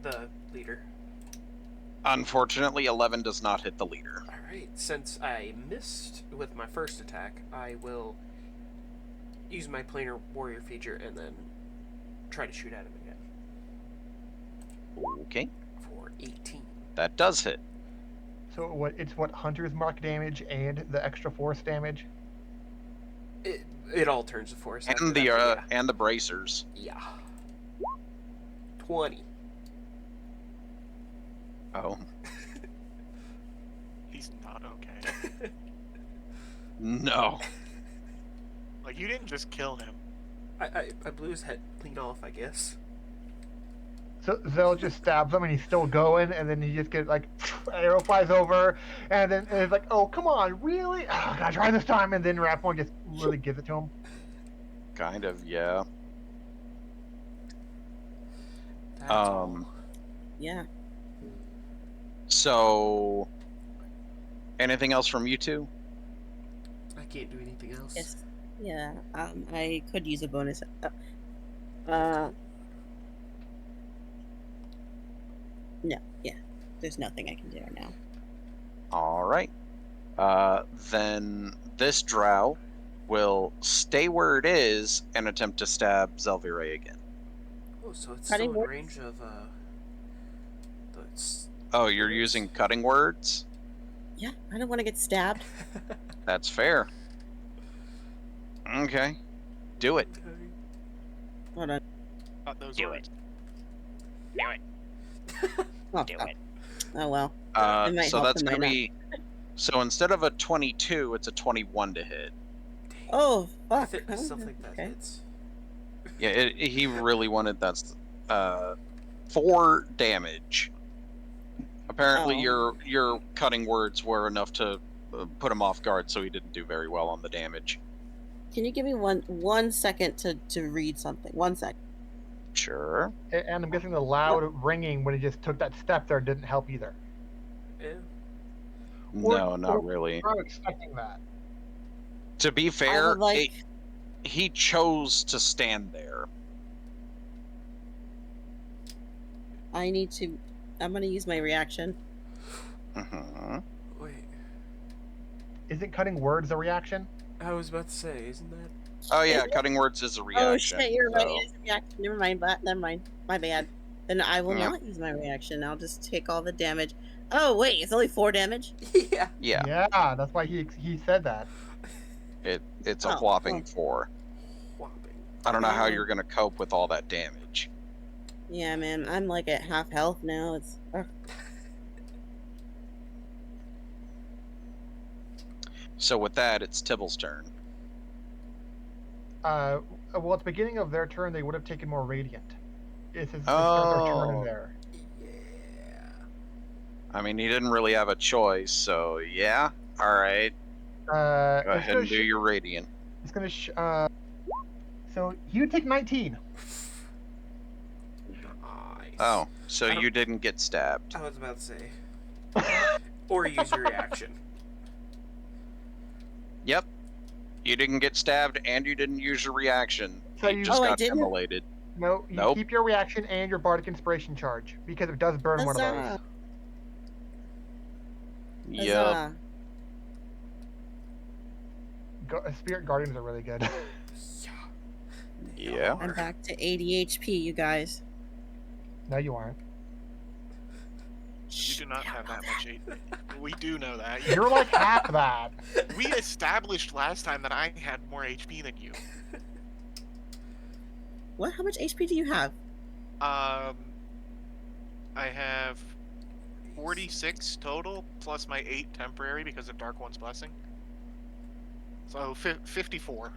the leader. Unfortunately, 11 does not hit the leader. Alright, since I missed with my first attack, I will use my Planar Warrior feature and then try to shoot at him again. Okay, For 18. that does hit. So it's what Hunter's Mark damage and the extra force damage. It all turns to force. after And that, and the bracers. yeah. 20. Oh, He's not okay. no. Like, you didn't just kill him. I blew his head clean off, I guess. So Zell just stabs him, and he's still going, and then he just gets like arrow flies over, and then it's like, oh come on, really? Oh, gotta try this time, and then Rathmorn just really gives it to him. Kind of, yeah. That's all. Yeah. So, anything else from you two? I can't do anything else. Yes. Yeah. I could use a bonus. No. Yeah. There's nothing I can do right now. All right. Then this drow will stay where it is and attempt to stab Zelvire again. Oh, so it's Cutting still in words? range of Oh, you're using cutting words? Yeah. I don't want to get stabbed. That's fair. Okay. Do it. Hold on. Those Do words. Oh, Do oh. it. Oh well. Uh, It might so help, that's it going to might be... So instead of a 22, it's a 21 to hit. Oh I fuck. Oh, still think that okay. hits. Yeah, he really wanted that. 4 damage. Apparently, Oh. your cutting words were enough to put him off guard, so he didn't do very well on the damage. Can you give me one second to read something? 1 second. Sure. And I'm guessing the loud ringing when he just took that step there didn't help either. Yeah. No, not really. I'm expecting that. To be I fair, would like. he chose to stand there. I need to. I'm gonna use my reaction. Mhm. Wait. Isn't cutting words a reaction? I was about to say, isn't that? Oh yeah, Is it? cutting words is a reaction. Oh shit, you're right. so- It is a reaction. Never mind. Never mind. My bad. Then I will Yeah. not use my reaction. I'll just take all the damage. Oh wait, it's only 4 damage. Yeah. Yeah, Yeah, that's why he said that. it's a Oh, whopping well. 4. Whopping. I don't know how Oh. you're gonna cope with all that damage. Yeah, man. I'm like at half health now. It's. So with that, it's Tibble's turn. Well, at the beginning of their turn, they would have taken more radiant. It's the start of their turn in Oh. there. Yeah. I mean, he didn't really have a choice, so yeah. All right. Go It's ahead gonna and do your radiant. it's gonna so he would take 19. Nice. Oh, so I don't- you didn't get stabbed. I was about to say. Or use your reaction. Yep. You didn't get stabbed, and you didn't use your reaction. So you you- just Oh, I got didn't? immolated. No, you Nope. keep your reaction and your bardic inspiration charge because it does burn one of those. Huzzah. Yep. Huzzah. Spirit guardians are really good. Yeah. I'm back to 80 HP, you guys. No, you aren't. You do not have that much HP. We do know that. You're like half that. We established last time that I had more HP than you. What? How much HP do you have? I have 46 total, plus my 8 temporary because of Dark One's Blessing. So 54.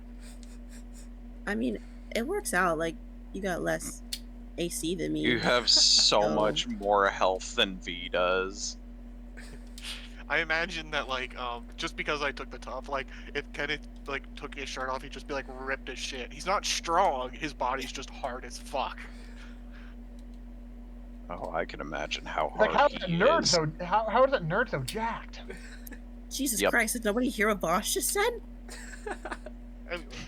I mean, it works out. Like, you got less AC than me. You have so Oh. much more health than V does. I imagine that, like, just because I took the top, like, if Kenneth, like, took his shirt off, he'd just be, like, ripped as shit. He's not strong, his body's just hard as fuck. Oh, I can imagine how Like, hard how is that he nerd is. so? How is that nerd so jacked? Jesus Yep. Christ, did nobody hear what Bosch just said?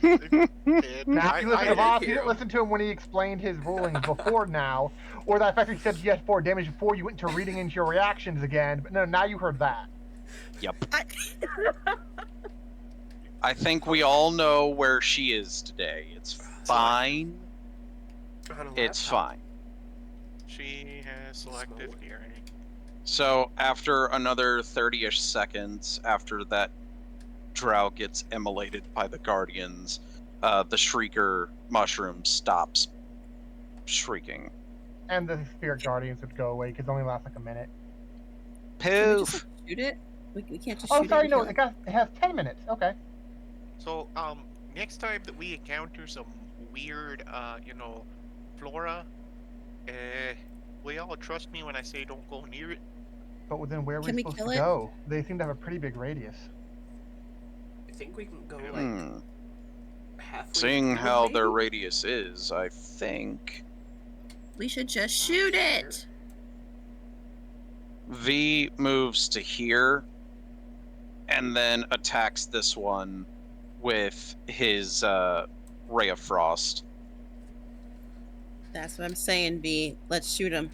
Now, I- you listen I to Voss, did you didn't hear listen to him when he explained his rulings before now, or that fact he said you had 4 damage before you went into reading into your reactions again. But no, now you heard that. Yep. I, I think we all know where she is today. It's fine. On a It's laptop. fine. She has selective hearing. So after another 30-ish seconds after that drow gets immolated by the guardians, the shrieker mushroom stops shrieking. And the spirit guardians would go away because it only lasts like a minute. can we just Poof. like, shoot it? We can't just Oh, shoot sorry, it. no, and it has 10 minutes. Okay. So, next time that we encounter some weird, flora, will y'all trust me when I say don't go near it? But then where are we Can we supposed kill to it? go? They seem to have a pretty big radius. I think we can go, like, Hmm. halfway. Seeing through, how maybe? their radius is, I think We should just shoot it. V moves to here and then attacks this one with his Ray of Frost. That's what I'm saying, V. Let's shoot him.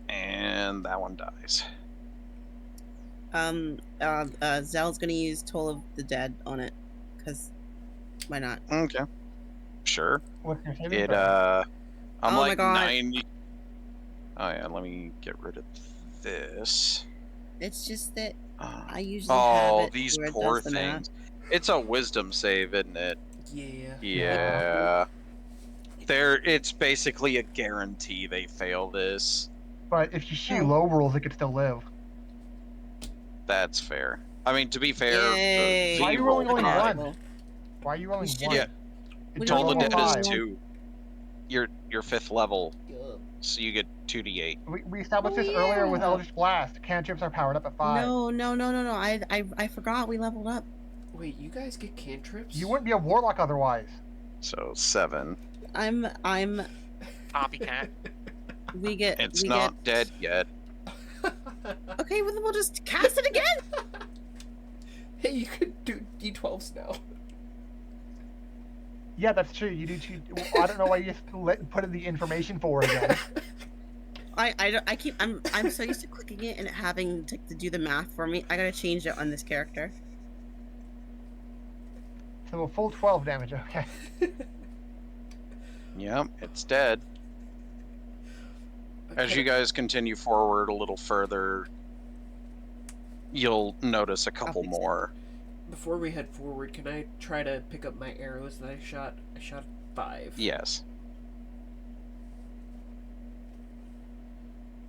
And that one dies. Zell's gonna use Toll of the Dead on it, cause why not? Okay. Sure. What's your saving It throw? I'm Oh my like God. 90. Oh yeah, let me get rid of this. It's just that Uh, I usually have oh, it these where it poor does the math. things. It's a wisdom save, isn't it? Yeah. Yeah. It's basically a guarantee they fail this. But if she Oh. low rolls, it could still live. That's fair. I mean, to be fair, Yay. V Why are you rolling rolled only high. one? Why are you rolling should- one? Yeah. We It's don't Toll the roll Dead is five. 2. You're 5th level, so you get 2d8. We established Oh, this earlier with yeah. Eldritch Blast. Cantrips are powered up at 5. No. I forgot we leveled up. Wait, you guys get cantrips? You wouldn't be a warlock otherwise. So 7. I'm. Copycat. We get. It's we not dead yet. Okay, well then we'll just cast it again. Hey, you could do D12s now. Yeah, that's true. You do too. I don't know why you just put in the information for it again. I'm so used to clicking it and it having to do the math for me. I gotta change it on this character. So a full 12 damage. Okay. Yep, it's dead. As you guys continue forward a little further, you'll notice a couple fix it. more. Before we head forward, can I try to pick up my arrows that I shot? I shot 5. Yes.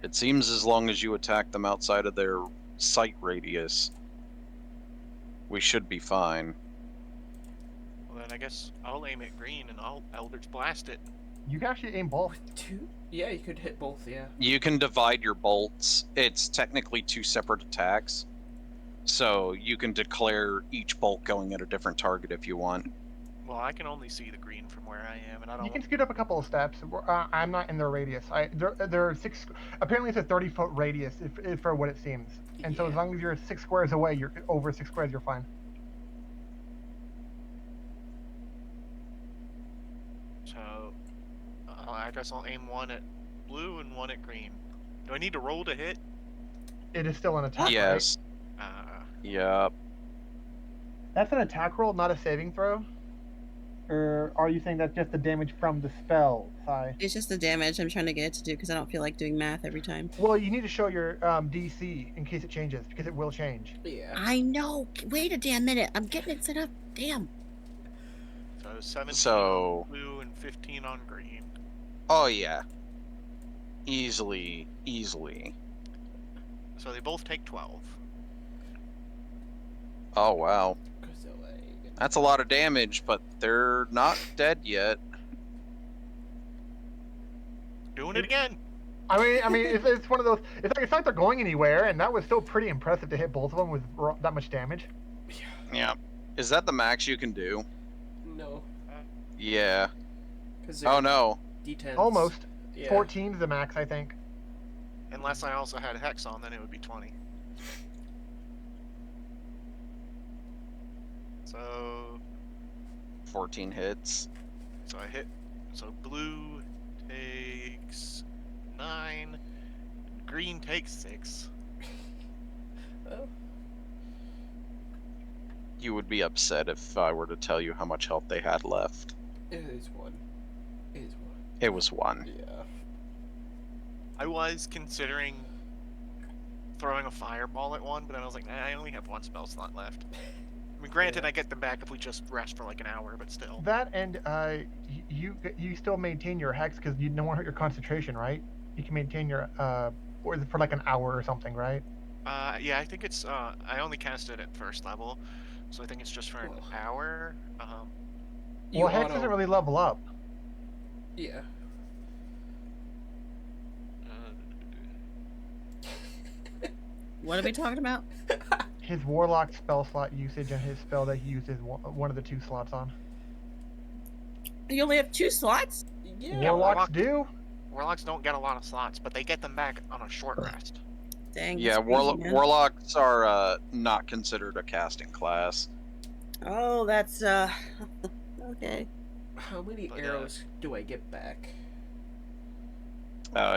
It seems as long as you attack them outside of their sight radius, We should be fine. Well, then I guess I'll aim at green and I'll Eldritch Blast it. You can actually aim both. Two? Yeah, you could hit both, yeah. You can divide your bolts. It's technically 2 separate attacks. So you can declare each bolt going at a different target if you want. Well, I can only see the green from where I am, and I don't. You can scoot up a couple of steps. I'm not in their radius. There are 6. Apparently, it's a 30-foot radius, if for what it seems. And so as long as you're 6 squares away, you're over 6 squares, you're fine. So, I guess I'll aim one at blue and one at green. Do I need to roll to hit? It is still an attack. Yes. Right? Yep. That's an attack roll, not a saving throw. Or are you saying that's just the damage from the spell, Sai? It's just the damage I'm trying to get it to do because I don't feel like doing math every time. Well, you need to show your DC in case it changes, because it will change. Yeah. I know. Wait a damn minute. I'm getting it set up. Damn. So 17 So- on blue and 15 on green. Oh, yeah. Easily. So they both take 12. Oh, wow. Goes away. That's a lot of damage, but they're not dead yet. Doing it again. I mean, it's one of those. It's like they're going anywhere, and that was still pretty impressive to hit both of them with that much damage. Yeah. Is that the max you can do? No. Yeah. Cause Oh, no. D10s. Almost. Yeah. 14 is the max, I think. Unless I also had Hex on, then it would be 20. So 14 hits. I hit. So blue takes 9. Green takes 6. Oh. You would be upset if I were to tell you how much health they had left. It is one. It is one. It was 1. Yeah. I was considering throwing a fireball at one, but then I was like, nah, I only have 1 spell slot left. I mean, granted, Yeah. I get them back if we just rest for like an hour, but still. That and you still maintain your hex because you don't want to hurt your concentration, right? You can maintain your or for like an hour or something, right? Yeah, I think it's I only cast it at first level, so I think it's just for an Cool. hour. You Well, hex auto- doesn't really level up. Yeah. What are we talking about? His warlock spell slot usage and his spell that he uses one of the 2 slots on. You only have 2 slots? Yeah. Warlocks do. Warlocks don't get a lot of slots, but they get them back on a short rest. Dang. Yeah, that's crazy, man. warlocks are not considered a casting class. Oh, that's okay. How many But, arrows do I get back?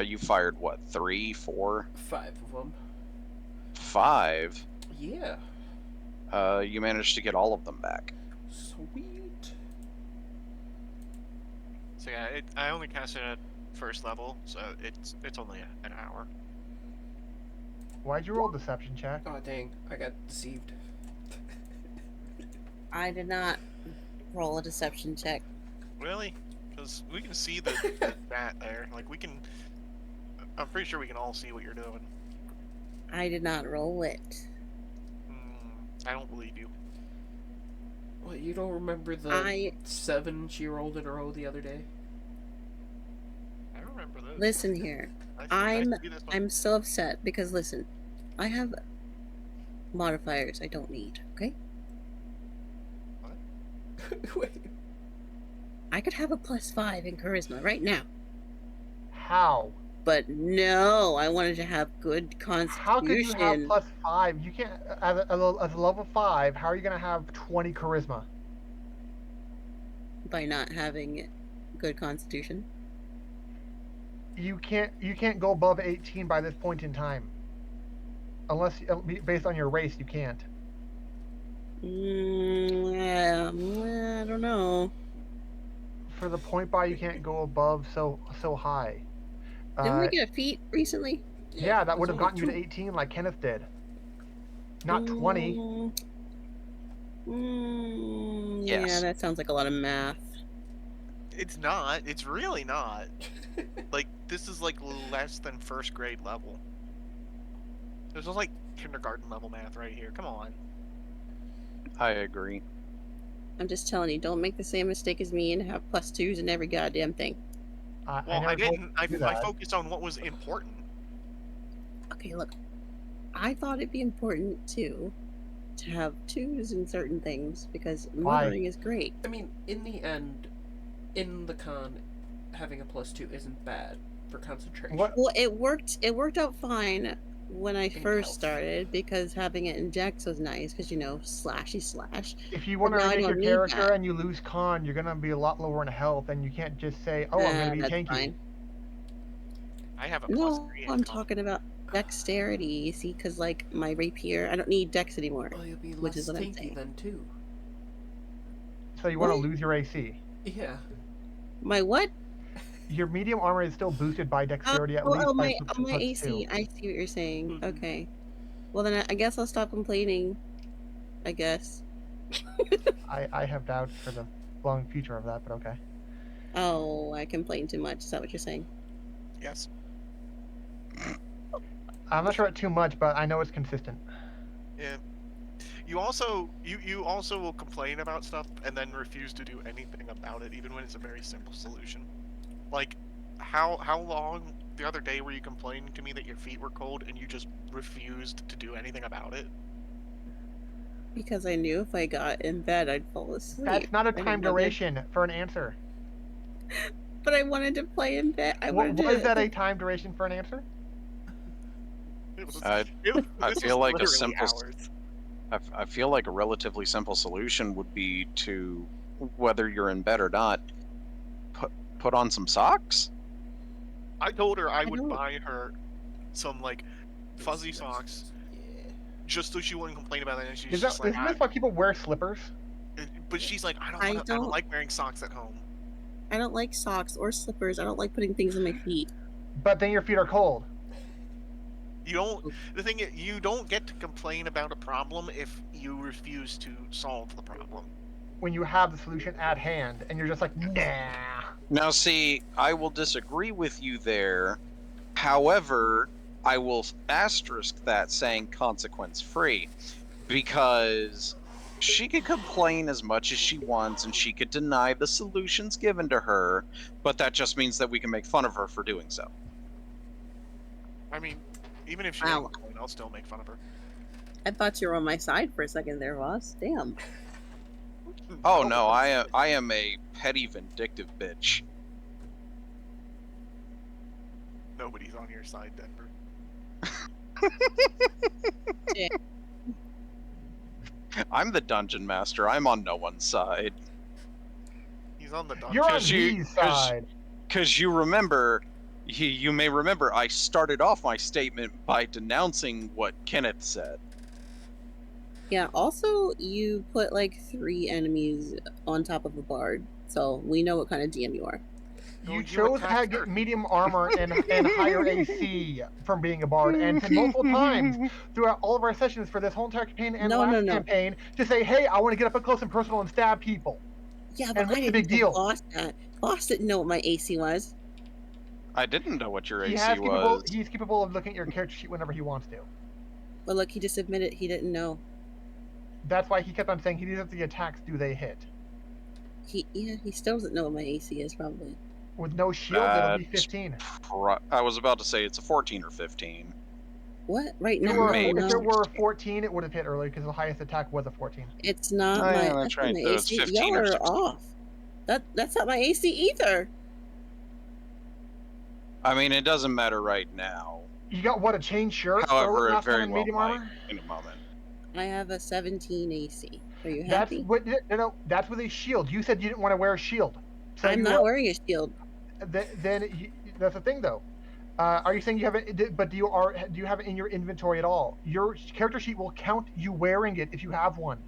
You fired what? 3, 4, 5 of them. 5? Yeah. You managed to get all of them back. Sweet. So yeah, I only cast it at first level, so it's only an hour. Why'd you roll deception check? Oh dang, I got deceived. I did not roll a deception check. Really? Because we can see the bat there. Like we can. I'm pretty sure we can all see what you're doing. I did not roll it. I don't believe you. Well, you don't remember the I- 7 she rolled in a row the other day? I remember this. Listen here. I see this one. I'm so upset because listen, I have modifiers I don't need, okay? Wait. I could have a +5 in charisma right now. How? But no, I wanted to have good How could you have constitution +5? You can't as a level 5. How are you gonna have 20 charisma? by not having good constitution. You can't go above 18 by this point in time. Unless based on your race, you can't. Yeah, I don't know. For the point buy, you can't go above so high. Didn't we get a feat recently? Yeah, that would have there's gotten you to only 18 like Kenneth did. Not 20. Yeah, Yes. that sounds like a lot of math. It's not. It's really not. Like this is like less than first grade level. This is like kindergarten level math right here. Come on. I agree. I'm just telling you, don't make the same mistake as me and have +2s in every goddamn thing. I Well, I never told didn't. you to do I that. focused on what was important. Okay, look. I thought it'd be important too to have 2s in certain things because Why? murdering is great. I mean, in the end, in the con, having a +2 isn't bad for concentration. What? Well, it worked out fine when I In first health. started because having it in Dex was nice because, you know, slashy slash. If you But want to now I remake your don't need character that. and you lose con, you're gonna be a lot lower in health, and you can't just say, "Oh, I'm gonna be That's tanky." fine. I have a No, +3 in I'm con. talking about dexterity. See, because like my rapier, I don't need Dex anymore. Well, you'll be Which less is what I'm tanky saying. then too. So you want to What? lose your AC. Yeah. My what? Your medium armor is still boosted by dexterity at least by my +2. AC. I see what you're saying. Mhm. Okay. Well, then I guess I'll stop complaining. I guess. I have doubts for the long future of that, but okay. Oh, I complain too much. Is that what you're saying? Yes. I'm not sure about too much, but I know it's consistent. Yeah. You also will complain about stuff and then refuse to do anything about it, even when it's a very simple solution. Like, how long the other day were you complaining to me that your feet were cold and you just refused to do anything about it? Because I knew if I got in bed, I'd fall asleep. That's not a I didn't time want to- duration for an answer. But I wanted to play in bed. I wanted Was to. that a time duration for an answer? It was, I this feel was like a literally simple. hours. I feel like a relatively simple solution would be to, whether you're in bed or not, put on some socks. I told her I would don't- buy her some like fuzzy socks Yeah. just so she wouldn't complain about it, and she's Isn't just like, this why people wear slippers? but she's like, I I don't don't- like wearing socks at home. I don't like socks or slippers. I don't like putting things on my feet. But then your feet are cold. You don't. The thing is, you don't get to complain about a problem if you refuse to solve the problem. When you have the solution at hand, and you're just like, nah. Now, see, I will disagree with you there. However, I will asterisk that saying consequence free, because she could complain as much as she wants and she could deny the solutions given to her, but that just means that we can make fun of her for doing so. I mean, even if she Wow. didn't complain, I'll still make fun of her. I thought you were on my side for a second there, Ross. Damn. Oh no, I am a petty, vindictive bitch. Nobody's on your side, Denver. I'm the dungeon master. I'm on no one's side. He's on the dungeon. You're on you- V's side. Because you remember, you may remember, I started off my statement by denouncing what Kenneth said. Yeah, also, you put like 3 enemies on top of a bard. So we know what kind of DM you are. You you chose to attacked get her. medium armor and higher AC from being a bard, and said multiple times throughout all of our sessions for this whole entire campaign and No, no, last no. campaign to say, hey, I want to get up close and personal and stab people. Yeah, but And what's I the didn't big deal? tell Boss that. Boss didn't know what my AC was. I didn't know what your He AC has was. he's capable of looking at your character sheet whenever he wants to. But look, he just admitted he didn't know. That's why he kept on saying he needs the attacks, do they hit? He still doesn't know what my AC is, probably. With no shield, it'll be That's 15. I was about to say it's a 14 or 15. What? Right If now? Maybe. it No, were 14, it would have hit earlier because the highest attack was a 14. it's not Oh, my. yeah, that's not right. my So it's AC. 15 Y'all or are 16. off. That's not my AC either. I mean, it doesn't matter right now. You got what, a chain shirt? However, it last time very in well medium might armor? in a moment. I have a 17 AC. Are you That's happy? what no, that's with a shield. You said you didn't want to wear a shield. So I'm you not wearing a shield. that's the thing though. Are you saying you have it? But do you have it in your inventory at all? Your character sheet will count you wearing it if you have one.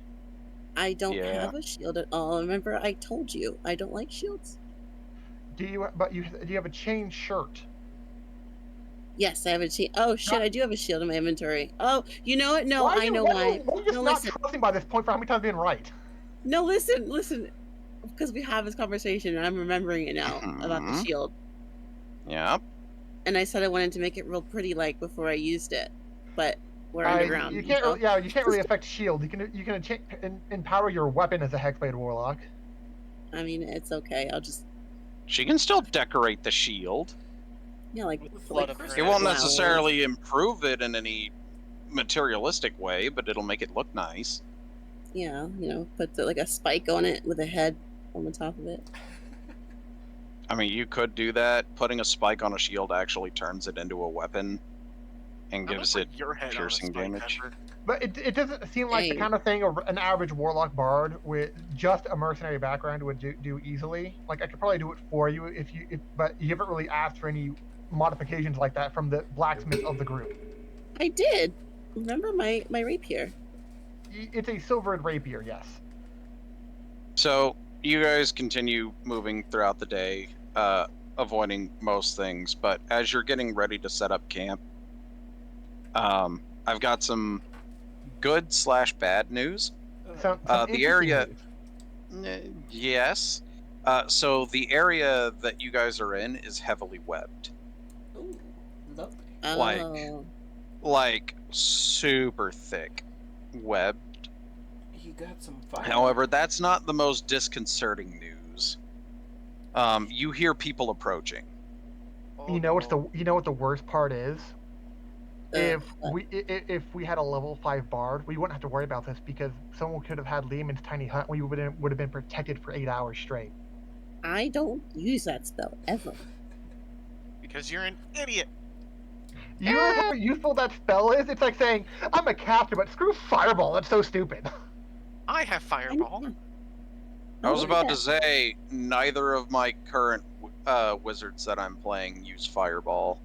I don't Yeah. have a shield at all. Remember, I told you I don't like shields. Do you? But do you have a chain shirt? Yes, I have a shield. Oh shit, I do have a shield in my inventory. Oh, you know what? No, I know why. Why are you just No, not listen. trusting by this point for how many times being right? No, listen. Because we have this conversation and I'm remembering it now about the Mhm. shield. Yeah. And I said I wanted to make it real pretty like before I used it. But We're underground. You can't. so- Really, yeah, you can't really affect shield. You can empower your weapon as a Hexblade Warlock. I mean, it's okay. I'll just She can still decorate the shield. like With put, flood like of It won't flowers. necessarily improve it in any materialistic way, but it'll make it look nice. Yeah, put like a spike on it with a head on the top of it. I mean, you could do that. Putting a spike on a shield actually turns it into a weapon and I'm gonna gives put it your head piercing on a spike, damage. Denver. But it doesn't seem like the Dang. kind of thing an average Warlock Bard with just a mercenary background would do easily. Like I could probably do it for you but you haven't really asked for any modifications like that from the blacksmith of the group. I did. Remember my rapier? It's a silvered rapier, yes. So you guys continue moving throughout the day, avoiding most things. But as you're getting ready to set up camp, I've got some good/bad news. Some The interesting area- news. Yes. So the area that you guys are in is heavily webbed, Ooh, lovely. Like- Oh, like super thick web. You got some fire. However, that's not the most disconcerting news. You hear people approaching. Oh, You know no. what the worst part is? If what? if we had a level 5 bard, we wouldn't have to worry about this because someone could have had Lehman's tiny hut. We would have been protected for 8 hours straight. I don't use that spell ever. Because you're an idiot. You know how useful that spell is? It's like saying, I'm a caster, but screw Fireball. That's so stupid. I have Fireball. I was Oh, about yeah. to say neither of my current wizards that I'm playing use Fireball.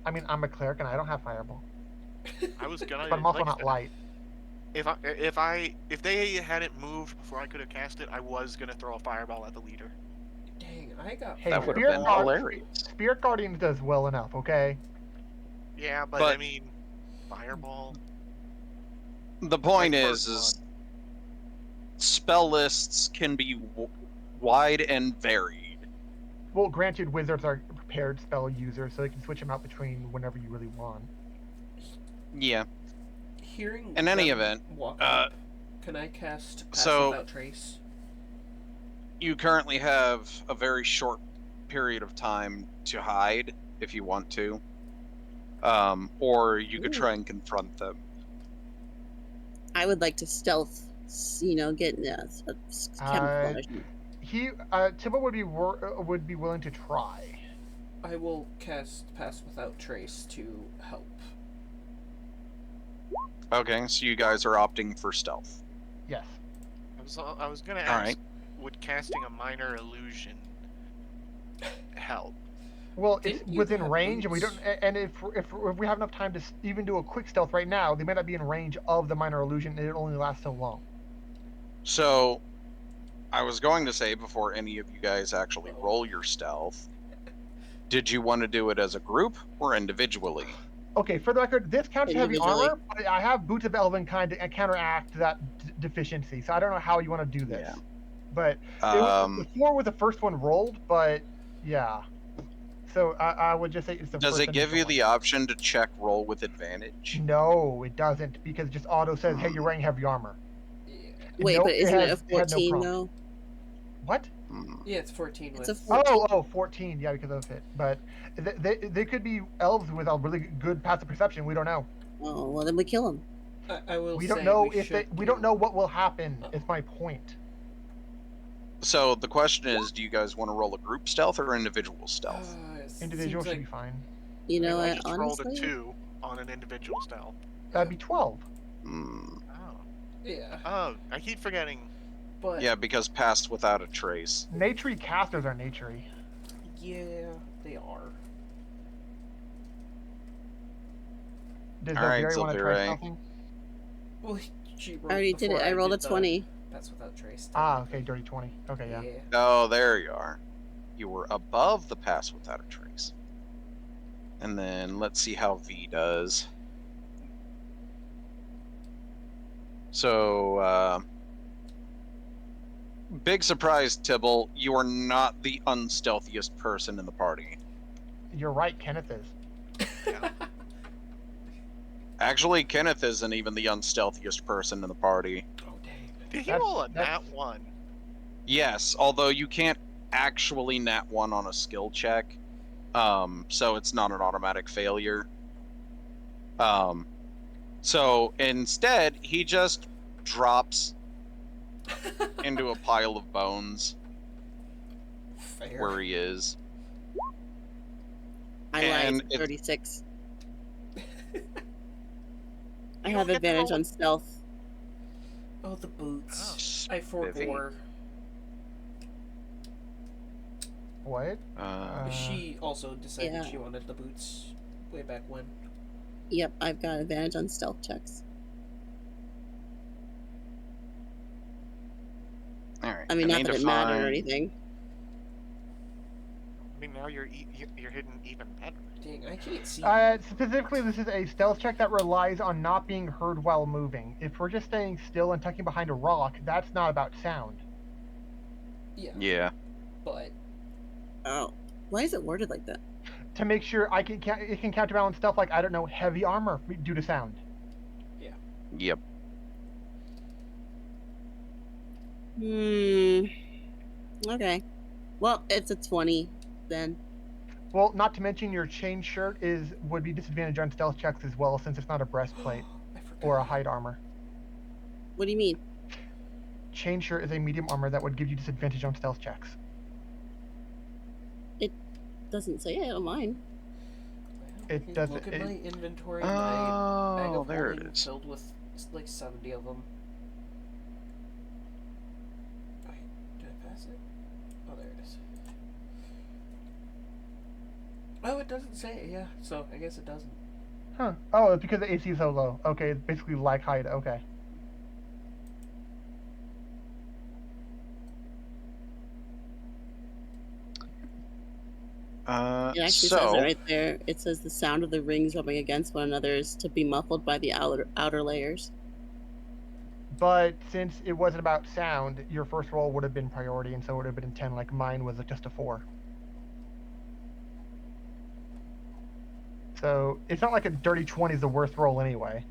I mean, I'm a cleric and I don't have Fireball. I was gonna. But I'm also like I not said, light. If they hadn't moved before I could have cast it, I was gonna throw a Fireball at the leader. Dang, I got Hey, That would Spirit have been Guard- hilarious. Spirit Guardians does well enough, okay? Yeah, but But- I mean, Fireball. The point My is first spell lists can be wide and varied. Well, granted, wizards are prepared spell users, so they can switch them out between whenever you really want. Yeah. hearing. In any them event, walk uh, up, can I cast Pass so- Without Trace? You currently have a very short period of time to hide if you want to. Or you could try and confront them. I would like to stealth, get a camouflage. Tibble would be willing to try. I will cast Pass Without Trace to help. Okay, so you guys are opting for stealth. Yes. I was gonna ask, Alright. would casting a minor illusion help? Well, it's Didn't you within have range, and we boots? don't. And if we have enough time to even do a quick stealth right now, they may not be in range of the minor illusion, and it only lasts so long. So, I was going to say before any of you guys actually roll your stealth, did you want to do it as a group or individually? Okay, for the record, this counts as heavy Individually. armor, but I have Boots of Elvenkind to counteract that deficiency, so I don't know how you want to do this. Yeah. But Um, the 4 was the first one rolled, but yeah. So I would just say it's the Does first it give you initial the option to check roll with advantage? one. No, it doesn't, because it just auto says, hey, you're wearing heavy armor. Yeah, Wait, No, but it isn't it a had no 14 prompt. though? What? Hmm. yeah, it's 14 It's with. a 14. 14, yeah, because of it. But they could be elves with a really good passive perception. We don't know. Oh, well, then we kill him. I will We say don't know we if they. should We don't do- know what will happen. Is my point. So the question is, do you guys want to roll a group stealth or individual stealth? It Individual seems should be like fine. You know I what? just rolled a Honestly, 2 on an individual stealth. That'd be 12. Hmm. Oh. yeah, Oh, I keep forgetting. but Yeah, because passed without a trace. Naturey casters are naturey. yeah, they are. Does All right, Zilveri want to try Zilveri. something? Well, she rolled I already did it. before I rolled a did the 20. Pass Without Trace. Ah, okay, dirty 20. Okay, yeah. Oh, there you are. You were above the pass without a trace. And then let's see how V does. So, big surprise, Tibble. You are not the unstealthiest person in the party. You're right, Kenneth is. Actually, Kenneth isn't even the unstealthiest person in the party. Oh dang. Did he That's- roll a that's- nat 1? Yes, although you can't actually nat 1 on a skill check, so it's not an automatic failure. So instead, he just drops into a pile of bones Fair. where he is. I And lied. it's- 36. I You have don't get to advantage roll- on stealth. Oh, the boots. Oh. I forbore. What? She also decided Yeah. she wanted the boots way back when. Yep, I've got advantage on stealth checks. all right. I mean, not that it mattered or define- anything. I mean, now you're hidden even better. Dang, I can't see. Specifically, this is a stealth check that relies on not being heard while moving. If we're just staying still and tucking behind a rock, that's not about sound. Yeah. Yeah. But Oh, why is it worded like that? To make sure it can counterbalance stuff like, I don't know, heavy armor due to sound. Yep. Okay. Well, it's a 20 then. Well, not to mention your chain shirt would be disadvantage on stealth checks as well, since it's not a breastplate I forgot. or a hide armor. What do you mean? Chain shirt is a medium armor that would give you disadvantage on stealth checks. Doesn't say it on mine. It Okay, doesn't- Look at it- my inventory. My bag Oh, of there it holding is. filled with like 70 of them. Wait, did I pass it? Oh, there it is. Oh, it doesn't say it, yeah. So I guess it doesn't. Huh. Oh, it's because the AC is so low. Okay, it's basically like hide. Okay. It actually says it right there. It says the sound of the rings rubbing against one another is to be muffled by the outer layers. But since it wasn't about sound, your first roll would have been priority, and so it would have been 10, like mine was just a 4. So it's not like a dirty 20 is the worst roll anyway.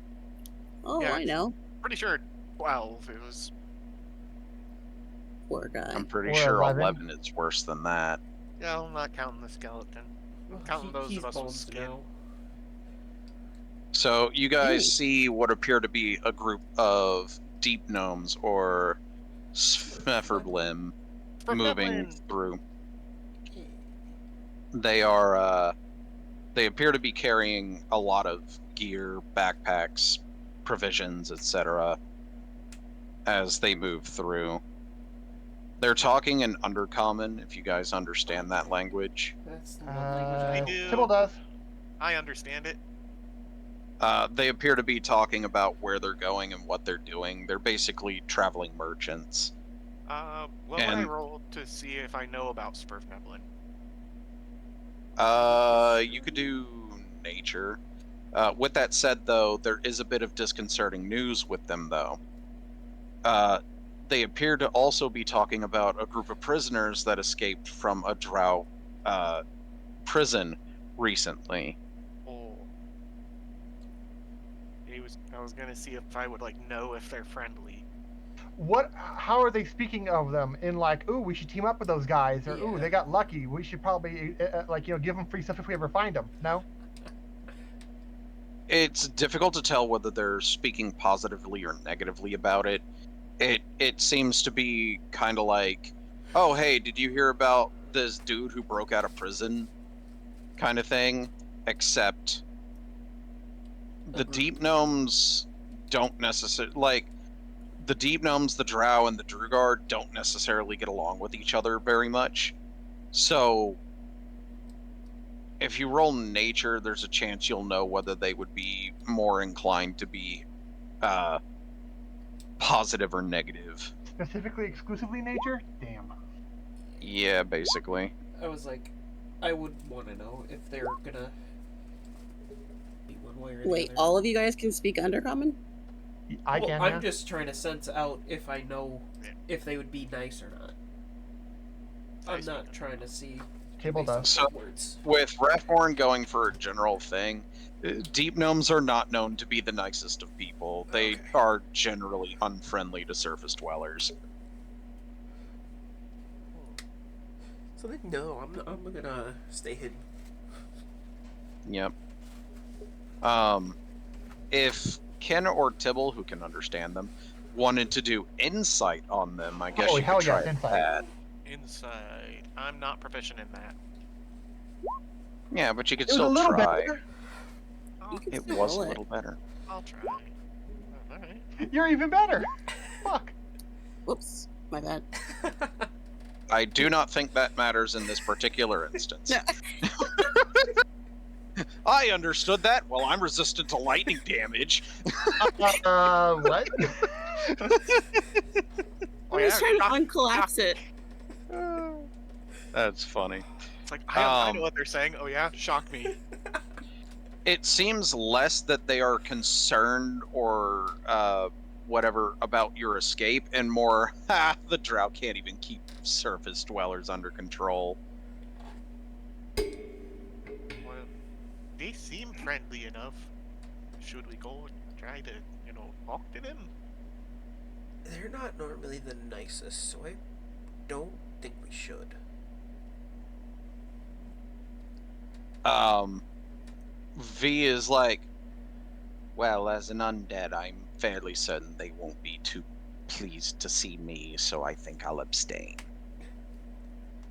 Oh, Yeah. I know. Pretty sure 12. It was. Poor guy. I'm pretty Or sure 11. 11 is worse than that. Yeah, I'm not counting the skeleton. Well, Counting those he's of us with bones skin. now. So you guys Ooh. see what appear to be a group of deep gnomes or Smefferblim moving through. They are they appear to be carrying a lot of gear, backpacks, provisions, etc. as they move through. They're talking in Undercommon, if you guys understand that language. That's the one language I do. Sybil does. I understand it. They appear to be talking about where they're going and what they're doing. They're basically traveling merchants. What would I And- roll to see if I know about Spurfneblin? You could do nature. With that said, though, there is a bit of disconcerting news with them, though. They appear to also be talking about a group of prisoners that escaped from a drow prison recently. Oh. I was gonna see if I would know if they're friendly. How are they speaking of them? In like, ooh, we should team up with those guys, or ooh, Yeah. they got lucky. We should probably give them free stuff if we ever find them. No. It's difficult to tell whether they're speaking positively or negatively about it. It seems to be kind of like, oh, hey, did you hear about this dude who broke out of prison? Kind of thing. Except the deep gnomes don't necessarily the deep gnomes, the drow, and the Drugar don't necessarily get along with each other very much. So if you roll nature, there's a chance you'll know whether they would be more inclined to be positive or negative. Specifically, exclusively nature. Damn. Yeah, basically. I was like, I would want to know if they're gonna be one way or the Wait, other. all of you guys can speak Undercommon? I Well, can. I'm Yeah. just trying to sense out if I know if they would be nice or not. I'm not trying to see Table based on does. So- words. With Rathborn going for a general thing, Deep gnomes are not known to be the nicest of people. They Okay. are generally unfriendly to surface dwellers. So then, no, I'm gonna stay hidden. Yep. If Ken or Tibble, who can understand them, wanted to do insight on them, I guess Oh, you hell could try yes, insight. that. Inside. I'm not proficient in that. Yeah, but you could It was a still little try. better. You can It still was a roll it. little better. I'll try. All right. You're even better. Fuck. Whoops, my bad. I do not think that matters in this particular instance. No. I understood that. Well, I'm resistant to lightning damage. What? I'm just trying to uncollapse it. That's funny. It's like, I know what they're saying. Oh, yeah? Shock me. It seems less that they are concerned or whatever about your escape, and more, the drought can't even keep surface dwellers under control. Well, they seem friendly enough. Should we go and try to, talk to them? They're not normally the nicest, so I don't think we should. V is like, well, as an undead, I'm fairly certain they won't be too pleased to see me, so I think I'll abstain.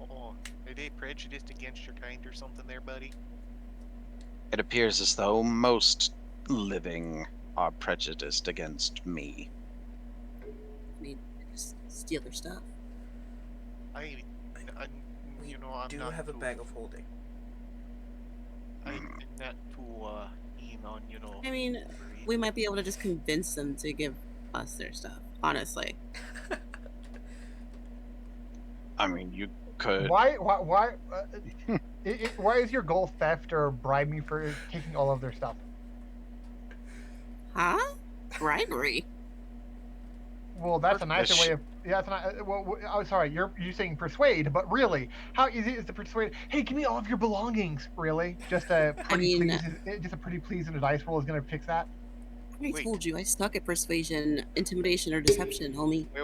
Oh, are they prejudiced against your kind or something there, buddy? It appears as though most living are prejudiced against me. I mean, just steal their stuff. I'm We I'm do not have a too- bag of holding. I'm not too keen on, I mean, worry. we might be able to just convince them to give us their stuff. Honestly, I mean, you could. Why? Why is your goal theft or bribe me for taking all of their stuff? huh? Bribery. Well, that's a nicer Perfish. way of. Yeah, that's not. Well, oh, sorry. You're saying persuade, but really, how easy is to persuade? Hey, give me all of your belongings. Really? Just a pretty mean- please. Just a pretty please and a dice roll is going to fix that. I already Wait. told you I suck at persuasion, intimidation, or deception, homie. Wait.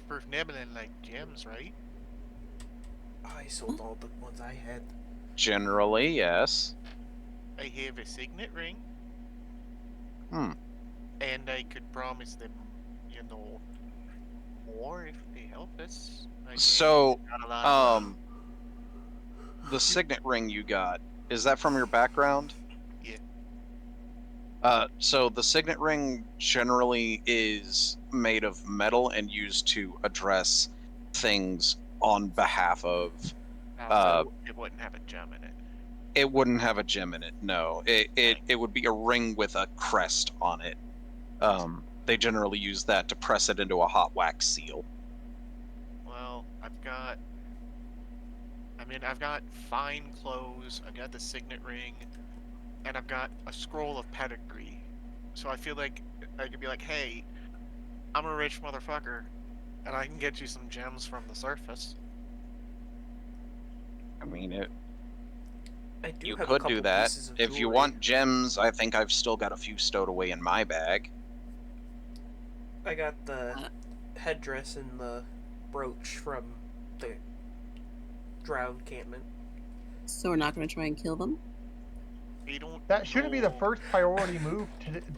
For nibbling like gems, right? I sold all the ones I had. Generally, yes. I have a signet ring, Hmm. and I could promise them, more if they help us. I guess. So, Not a lot of- the signet ring you got, is that from your background? Yeah. So the signet ring generally is made of metal and used to address things on behalf of. So it wouldn't have a gem in it. It wouldn't have a gem in it. No, it would be a ring with a crest on it. They generally use that to press it into a hot wax seal. Well, I've got fine clothes, I've got the signet ring, and I've got a scroll of pedigree. So I feel like I could be like, hey, I'm a rich motherfucker, and I can get you some gems from the surface. I mean, I do you have a could couple do that. pieces of If you jewelry. want gems, I think I've still got a few stowed away in my bag. I got the headdress and the brooch from the drow encampment. So we're not going to try and kill them? They don't. That shouldn't be the know- first priority move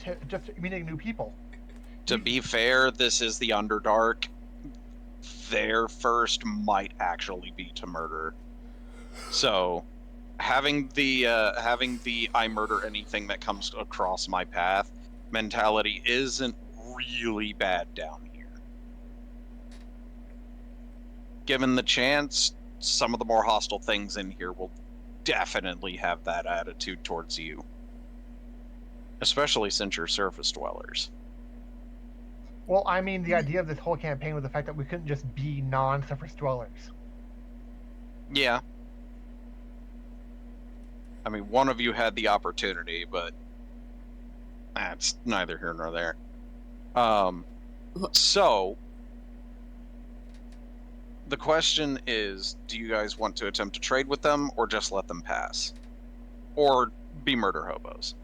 to just meeting new people. To be fair, this is the Underdark. Their first might actually be to murder. So, having the I murder anything that comes across my path mentality isn't really bad down here. Given the chance, some of the more hostile things in here will definitely have that attitude towards you. Especially since you're surface dwellers. Well, I mean, the idea of this whole campaign was the fact that we couldn't just be non-surface dwellers. Yeah. I mean, one of you had the opportunity, but that's neither here nor there. So the question is, do you guys want to attempt to trade with them or just let them pass? or be murder hobos.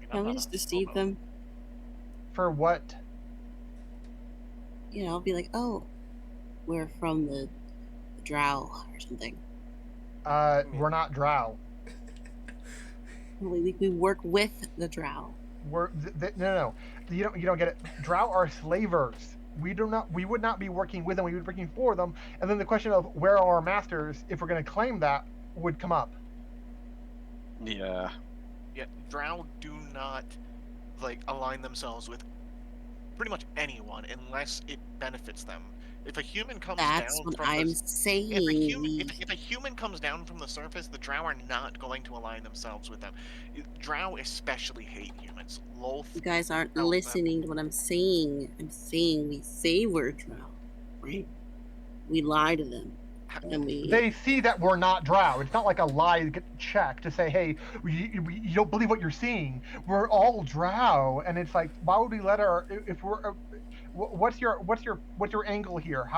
I mean, I'm Can we not just a deceive hobo. them? For what? You know, be like, oh, we're from the Drow or something. We're not Drow. We work with the Drow. No. You don't get it. Drow are slavers. We would not be working with them. We would be working for them. And then the question of where are our masters, if we're going to claim that, would come up. Yeah. Yeah, Drow do not like align themselves with pretty much anyone unless it benefits them. If a human comes That's down what from I'm the saying. if a human comes down from the surface, the Drow are not going to align themselves with them. Drow especially hate humans. Lolth You guys aren't tells them- listening to what I'm saying. I'm saying we say we're Drow, right? We lie to them. And we They see that we're not Drow. It's not like a lie to get checked to say, hey, you don't believe what you're seeing. We're all Drow, and it's like, why would we let our if we're what's your angle here?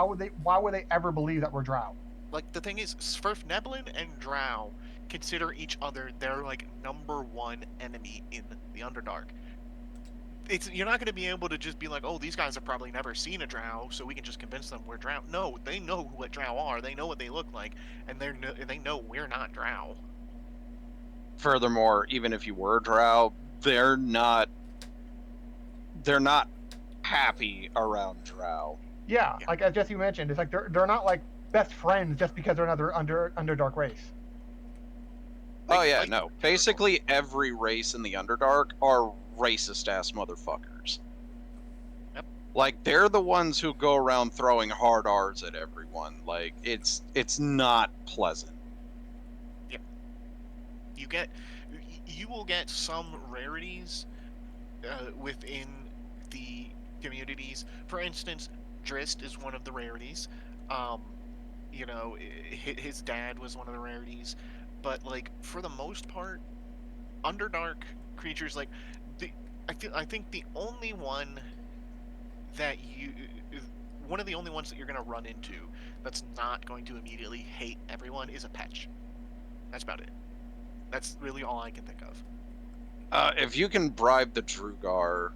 Why would they ever believe that we're Drow? Like the thing is, Svirfneblin and Drow consider each other their like #1 enemy in the Underdark. You're not going to be able to just be like, oh, these guys have probably never seen a Drow, so we can just convince them we're Drow. No, they know what Drow are. They know what they look like, and they know we're not Drow. Furthermore, even if you were Drow, they're not happy around Drow. Yeah, Yeah. like as Jesse mentioned, it's like they're not like best friends just because they're another Underdark race. They Oh yeah, fight no. each other. Basically every race in the Underdark are racist ass motherfuckers. Yep. Like they're the ones who go around throwing hard R's at everyone. Like it's not pleasant. Yep. You will get some rarities within the communities. For instance, Drist is one of the rarities. You know, his dad was one of the rarities, but like for the most part, Underdark creatures like the I think the only one that you one of the only ones that you're gonna run into that's not going to immediately hate everyone is a Petch. That's about it. That's really all I can think of. If you can bribe the Drugar,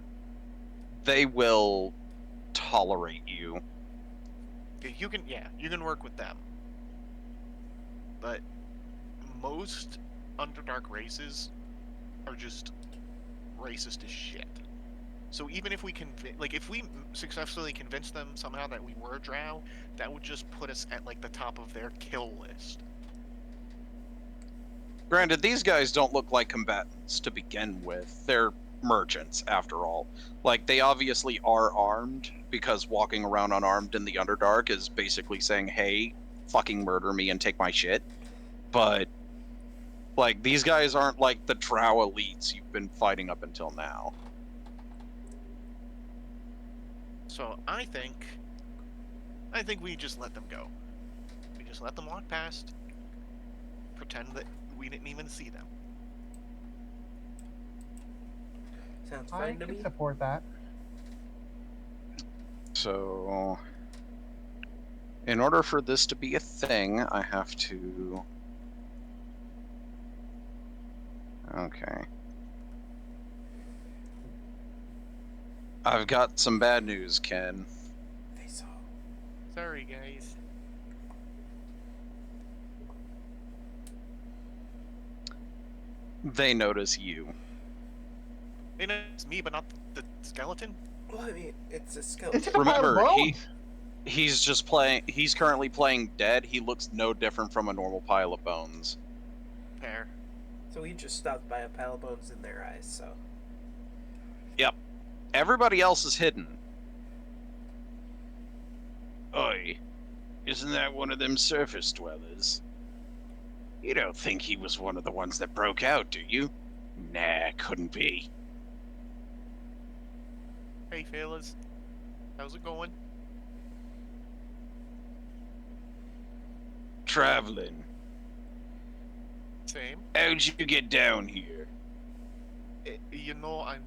they will tolerate you. You can work with them, but most Underdark races are just racist as shit. So even if we if we successfully convince them somehow that we were Drow, that would just put us at like the top of their kill list. Granted, these guys don't look like combatants to begin with. They're merchants, after all. Like, they obviously are armed, because walking around unarmed in the Underdark is basically saying, hey, fucking murder me and take my shit. But, like, these guys aren't like the Drow elites you've been fighting up until now. So I think we just let them go. We just let them walk past, pretend that we didn't even see them. Sounds I fine to can me. support that. So, in order for this to be a thing, I have to... Okay. I've got some bad news, Ken. They saw. Sorry, guys. They notice you. They know it's me, but not the skeleton. Well, I mean, it's a It's skeleton. just a pile of Remember, bones. he's currently playing dead. He looks no different from a normal pile of bones. Fair. So we just stopped by a pile of bones in their eyes, so. Yep. Everybody else is hidden. Oi, isn't that one of them surface dwellers? You don't think he was one of the ones that broke out, do you? Nah, couldn't be. Hey, fellas. How's it going? Traveling. Same. How'd you get down here? You know, I'm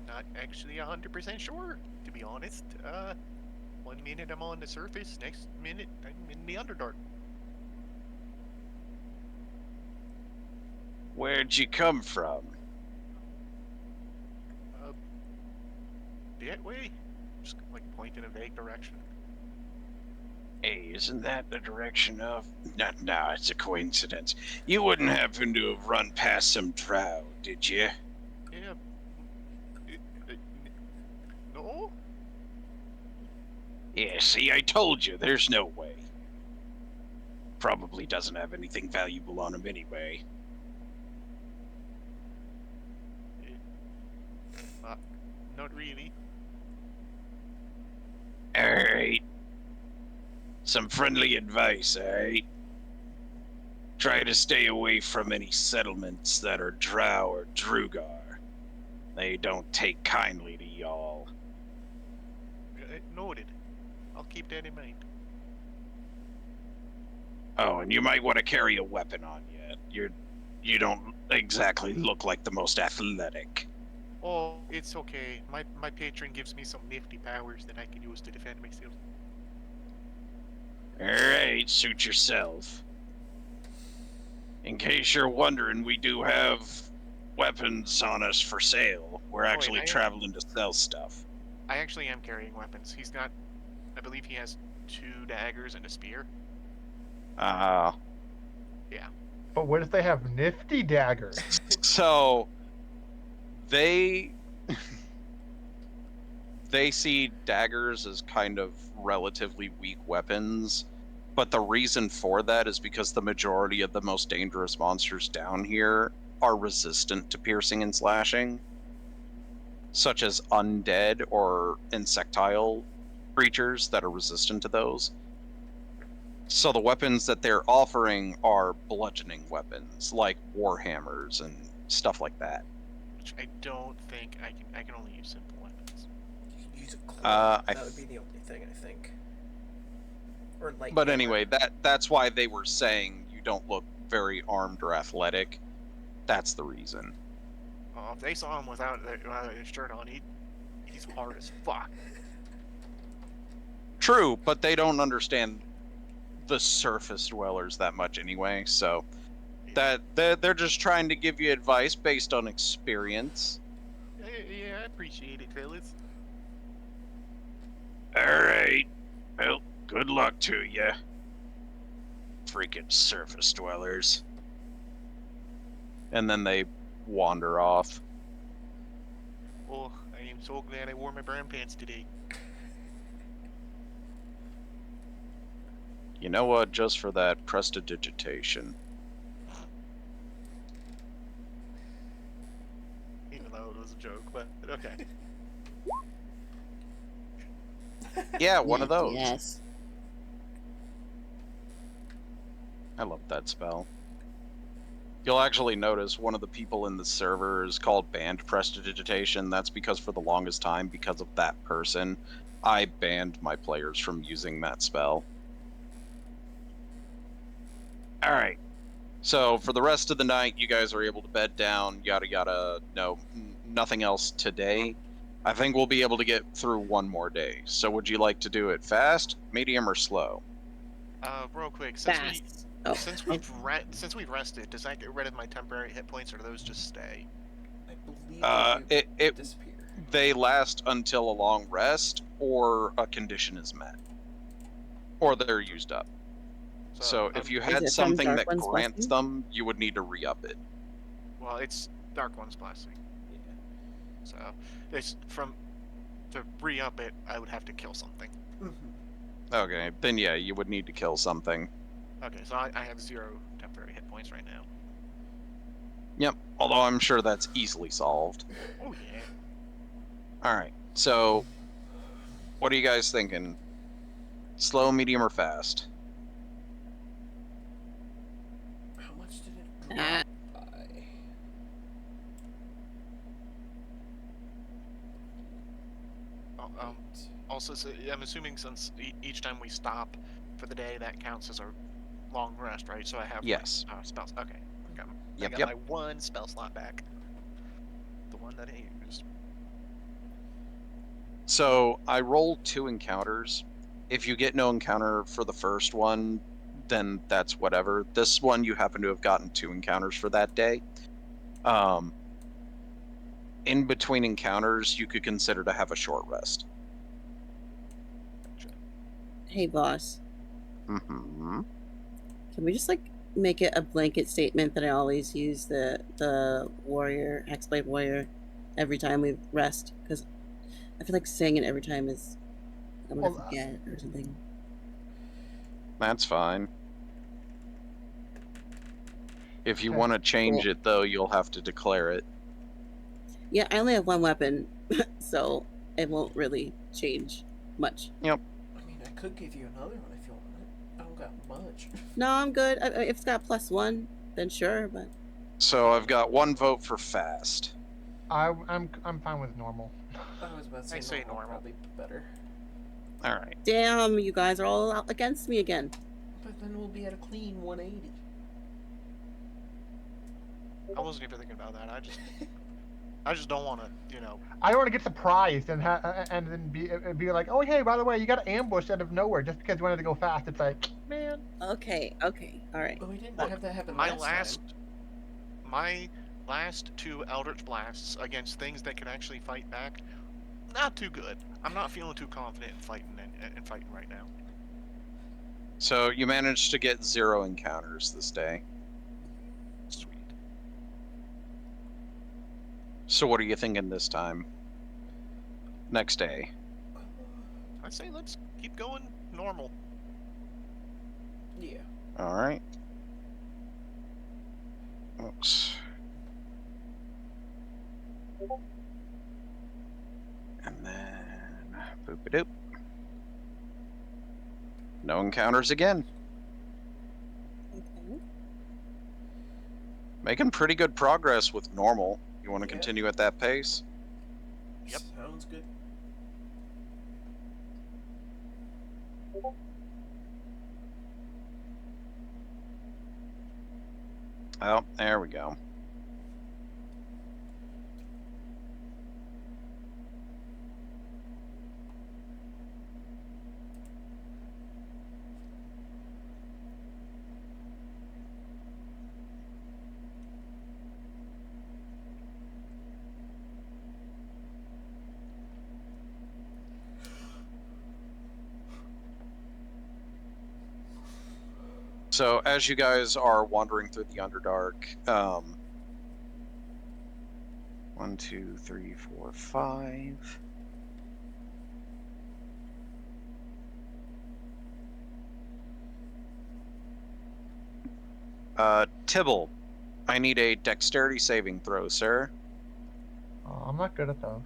not actually 100% sure, to be honest. 1 minute I'm on the surface, next minute I'm in the Underdark. Where'd you come from? That way? Just like point in a vague direction. Hey, isn't that the direction of? No, it's a coincidence. You wouldn't happen to have run past some drow, did you? Yeah. No? Yeah, see, I told you, there's no way. Probably doesn't have anything valuable on him anyway. Not really. Alright. Some friendly advice, alright? Try to stay away from any settlements that are drow or drugar. They don't take kindly to y'all. Noted. I'll keep that in mind. Oh, and you might want to carry a weapon on you. You don't exactly look like the most athletic. Oh, it's okay. My patron gives me some nifty powers that I can use to defend myself. Alright, suit yourself. In case you're wondering, we do have weapons on us for sale. We're actually traveling to sell stuff. I actually am carrying weapons. He's got, I believe he has 2 daggers and a spear. Yeah. But what if they have nifty daggers? So they see daggers as kind of relatively weak weapons, but the reason for that is because the majority of the most dangerous monsters down here are resistant to piercing and slashing, such as undead or insectile creatures that are resistant to those. So the weapons that they're offering are bludgeoning weapons, like warhammers and stuff like that. Which I don't think I can only use simple weapons. You can use a club. I That would be the only thing, I think. Or light But hammer. anyway, that's why they were saying you don't look very armed or athletic. That's the reason. Oh, if they saw him without his shirt on, he's hard as fuck. True, but they don't understand the surface dwellers that much anyway, so that they're just trying to give you advice based on experience. Yeah, I appreciate it, fellas. Alright. Well, good luck to you. Freaking surface dwellers. And then they wander off. Oh, I am so glad I wore my brown pants today. You know what? Just for that prestidigitation. Even though it was a joke, but okay. Yeah, one of those. Yes. I love that spell. You'll actually notice one of the people in the server is called Banned Prestidigitation. That's because for the longest time, because of that person, I banned my players from using that spell. Alright. So for the rest of the night, you guys are able to bed down, yada yada. No, nothing else today. I think we'll be able to get through one more day. So would you like to do it fast, medium, or slow? Real quick, Fast. since we've rested, does that get rid of my temporary hit points, or do those just stay? I believe they It disappear. They last until a long rest or a condition is met, or they're used up. So if you Is had it from something Dark that One's grants Blessing? them, you would need to re-up it. Well, it's Dark One's Blessing. Yeah. So it's to re-up it, I would have to kill something. Mm-hmm. Okay, then yeah, you would need to kill something. Okay, so I have 0 temporary hit points right now. Yep, although I'm sure that's easily solved. Oh yeah. Alright, so what are you guys thinking? Slow, medium, or fast? How much did it Ah. by? Also, so I'm assuming since each time we stop for the day, that counts as a long rest, right? So I have Yes. my, spells. Okay, I Yep, got yep. my 1 spell slot back. The one that I used. So I rolled 2 encounters. If you get no encounter for the first one, then that's whatever. This one, you happen to have gotten 2 encounters for that day. In between encounters, you could consider to have a short rest. Hey, boss. Mm-hmm. Can we just like make it a blanket statement that I always use the warrior, hexblade warrior, every time we rest? Because I feel like saying it every time is I'm gonna Well, forget or something. That's fine. If you Okay. want to change Cool. it, though, you'll have to declare it. Yeah, I only have one weapon, so it won't really change much. Yep. I mean, I could give you another one if you want it. I don't got much. No, I'm good. If it's got +1, then sure. But So I've got one vote for fast. I'm fine with normal. I was about to I say say normal, normal. probably better. All right. damn, you guys are all out against me again. But then we'll be at a clean 180. I wasn't even thinking about that. I just don't want to, you know. I don't want to get surprised and and then be like, oh hey, by the way, you got ambushed out of nowhere just because you wanted to go fast. It's like, man. Okay, all right. But we didn't Look, have that happen my last time. my last 2 Eldritch Blasts against things that can actually fight back, not too good. I'm not feeling too confident in fighting right now. So you managed to get 0 encounters this day. Sweet. So what are you thinking this time? Next day. I say let's keep going normal. Yeah. All right. Oops. And then boop-a-doop. No encounters again. Okay. Making pretty good progress with normal. You want to Yeah. continue at that pace? Yep. Sounds good. Oh, there we go. So as you guys are wandering through the Underdark, 1, 2, 3, 4, 5. Tibble, I need a dexterity saving throw, sir. Oh, I'm not good at those.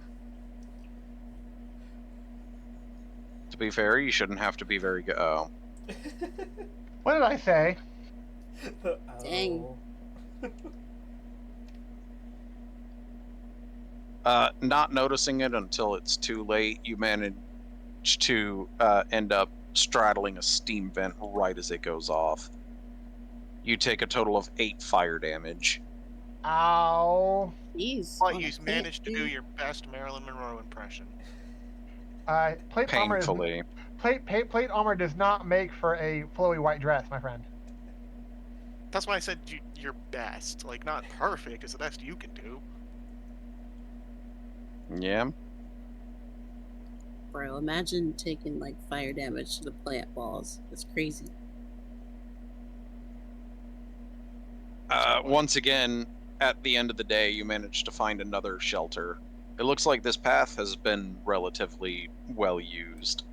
To be fair, you shouldn't have to be very good. Oh. What did I say? Dang. Not noticing it until it's too late, you manage to end up straddling a steam vent right as it goes off. You take a total of 8 fire damage. Ow. Jeez. But Oh, you that can't managed to do be- your best Marilyn Monroe impression. Plate armor is Painfully. plate armor does not make for a flowy white dress, my friend. That's why I said your best. Like, not perfect. It's the best you can do. Yeah. Bro, imagine taking like fire damage to the plant balls. That's crazy. Once again, at the end of the day, you manage to find another shelter. It looks like this path has been relatively well used.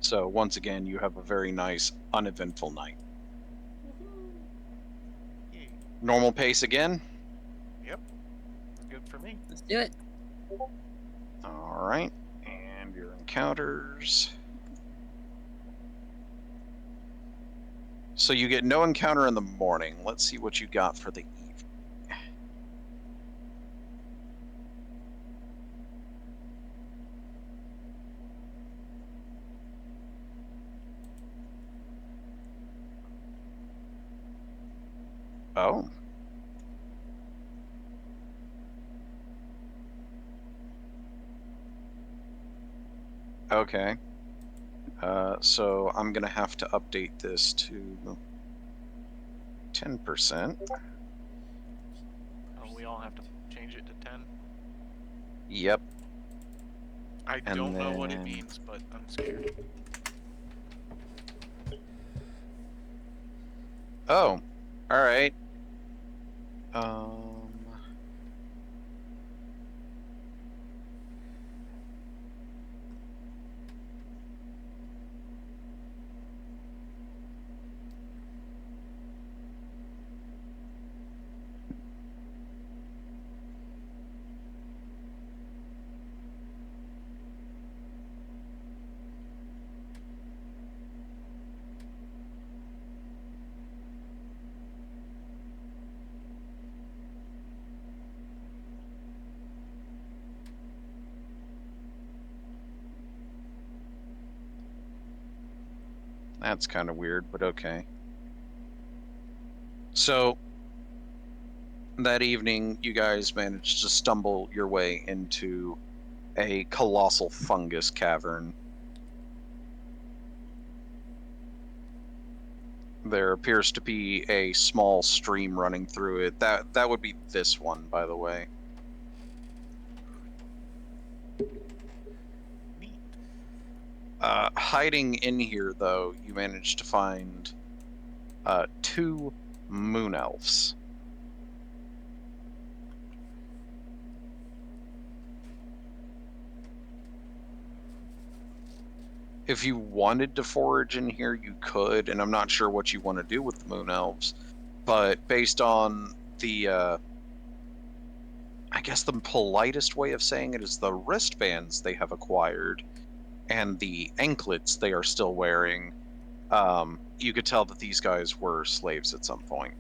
So once again, you have a very nice, uneventful night. Yay. Normal pace again. Yep. Good for me. Let's do it. All right. And your encounters. So you get no encounter in the morning. Let's see what you got for the evening. Oh. Okay. So I'm going to have to update this to 10%. Oh, we all have to change it to 10. Yep. I And don't know what it then- means, but I'm scared. Oh, all right. That's kind of weird, but okay. So that evening, you guys managed to stumble your way into a colossal fungus cavern. There appears to be a small stream running through it. That would be this one, by the way. Neat. Hiding in here, though, you managed to find 2 moon elves. If you wanted to forage in here, you could, and I'm not sure what you want to do with the moon elves, but based on the, I guess the politest way of saying it is the wristbands they have acquired and the anklets they are still wearing, you could tell that these guys were slaves at some point.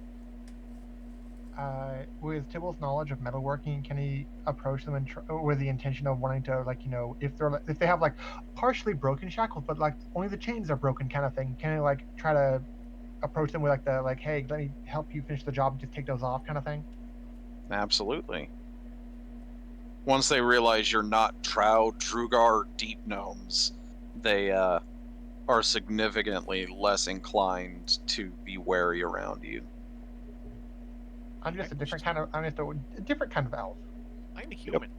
With Tybalt's knowledge of metalworking, can he approach them with the intention of wanting to, like, if they have like partially broken shackles, but like only the chains are broken, kind of thing? Can he like try to approach them with like, hey, let me help you finish the job, and just take those off, kind of thing? Absolutely. Once they realize you're not Drow, Drugar, Deep Gnomes, they are significantly less inclined to be wary around you. I'm just a different kind of elf. I'm a human.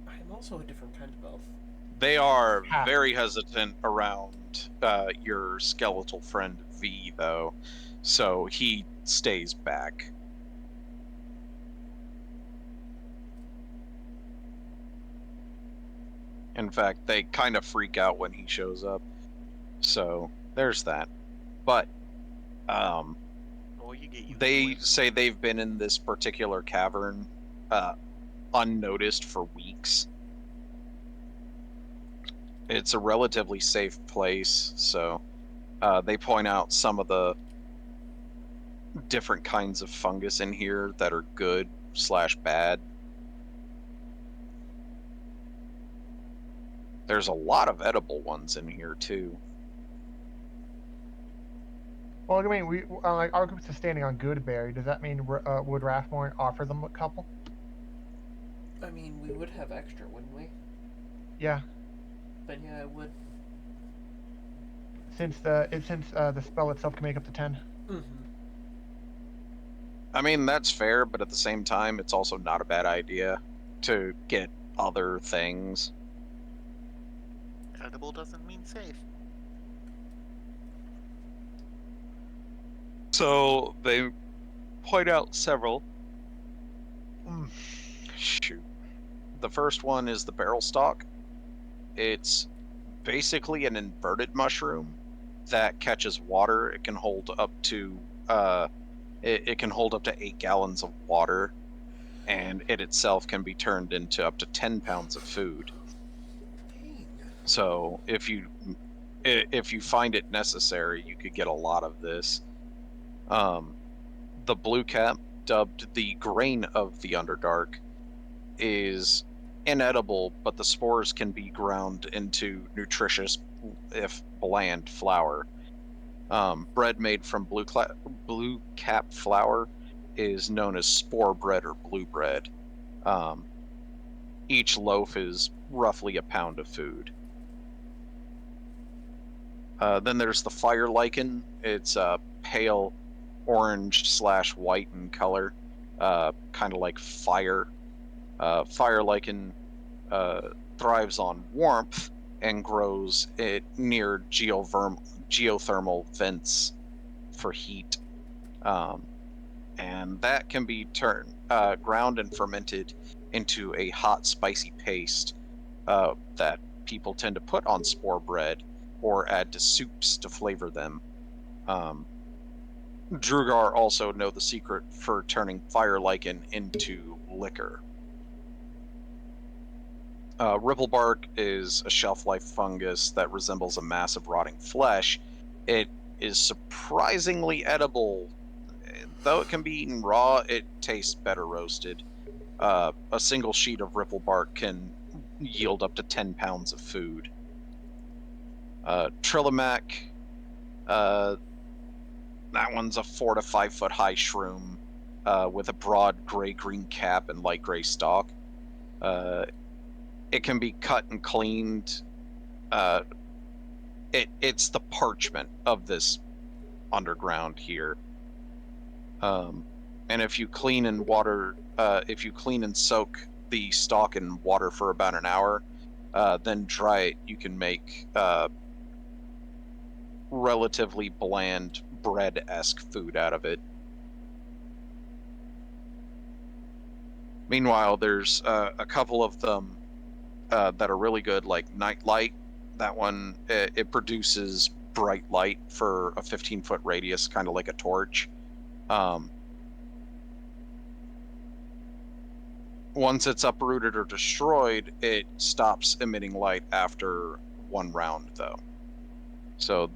I'm also a different kind of elf. They are Ha. very hesitant around your skeletal friend V, though, so he stays back. In fact, they kind of freak out when he shows up. So there's that. But Oh, you get used to they it. say they've been in this particular cavern unnoticed for weeks. It's a relatively safe place, so they point out some of the different kinds of fungus in here that are good/bad. There's a lot of edible ones in here too. Well, I mean, we like our group's standing on Goodberry. Does that mean would Rathmore offer them a couple? I mean, we would have extra, wouldn't we? Yeah, But yeah, I would. since the spell itself can make up to 10. Mm-hmm. I mean, that's fair, but at the same time, it's also not a bad idea to get other things. Edible doesn't mean safe. So they point out several. Shoot. The first one is the barrel stalk. It's basically an inverted mushroom that catches water. It can hold up to it can hold up to 8 gallons of water, and it itself can be turned into up to 10 pounds of food. Dang. So if you find it necessary, you could get a lot of this. The blue cap, dubbed the grain of the Underdark, is inedible, but the spores can be ground into nutritious, if bland, flour. Bread made from blue cap flour is known as spore bread or blue bread. Each loaf is roughly a pound of food. Then there's the fire lichen. It's pale orange/white in color, kind of like fire. Fire lichen thrives on warmth and grows it near geothermal vents for heat. And that can be ground and fermented into a hot, spicy paste that people tend to put on spore bread or add to soups to flavor them. Drugar also know the secret for turning fire lichen into liquor. Ripplebark is a shelf-life fungus that resembles a mass of rotting flesh. It is surprisingly edible. Though it can be eaten raw, it tastes better roasted. A single sheet of ripplebark can yield up to 10 pounds of food. Trillimac, that one's a 4 to 5 foot high shroom with a broad gray-green cap and light gray stalk. It can be cut and cleaned. It's the parchment of this underground here. And if you clean and soak the stalk in water for about an hour, then dry it, you can make relatively bland bread-esque food out of it. Meanwhile, there's a couple of them that are really good, like Nightlight. That one, it produces bright light for a 15-foot radius, kind of like a torch. Once it's uprooted or destroyed, it stops emitting light after one round, though. So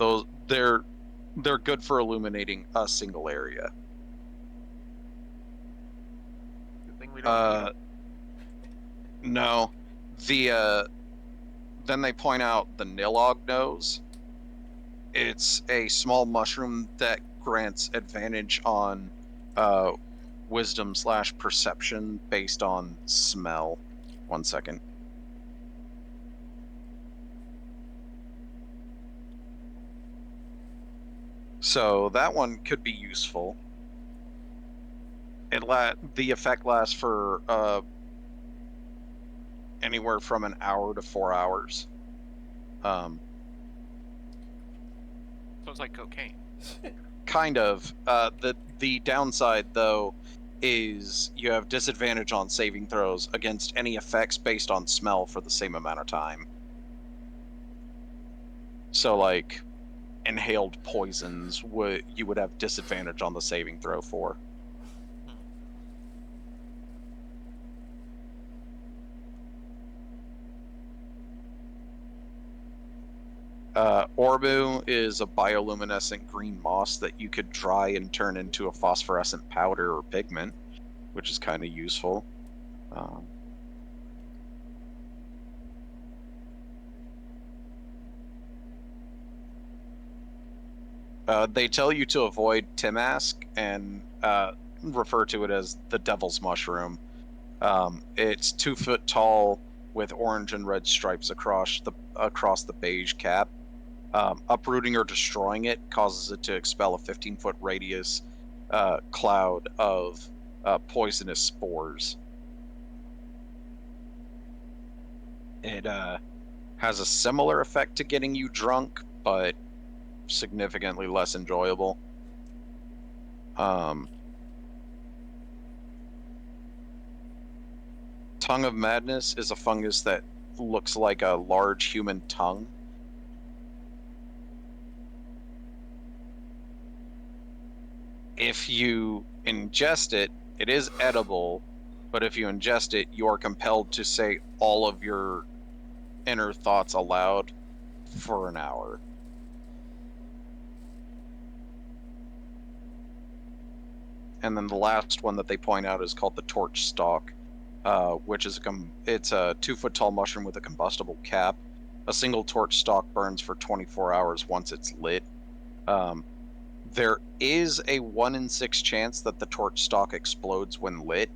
they're good for illuminating a single area. Good thing we don't. No, then they point out the Nilog nose. It's a small mushroom that grants advantage on wisdom/perception based on smell. 1 second. So that one could be useful. The effect lasts for anywhere from an hour to 4 hours. Sounds like cocaine. Kind of. The downside, though, is you have disadvantage on saving throws against any effects based on smell for the same amount of time. So, like, inhaled poisons, you would have disadvantage on the saving throw for. Orbu is a bioluminescent green moss that you could dry and turn into a phosphorescent powder or pigment, which is kind of useful. They tell you to avoid Timask and refer to it as the Devil's Mushroom. It's 2 foot tall with orange and red stripes across the beige cap. Uprooting or destroying it causes it to expel a 15-foot radius cloud of poisonous spores. It has a similar effect to getting you drunk, but significantly less enjoyable. Tongue of Madness is a fungus that looks like a large human tongue. If you ingest it, it is edible, but if you ingest it, you are compelled to say all of your inner thoughts aloud for an hour. And then the last one that they point out is called the Torch Stalk, which is it's a 2 foot tall mushroom with a combustible cap. A single torch stalk burns for 24 hours once it's lit. There is a 1 in 6 chance that the torch stalk explodes when lit,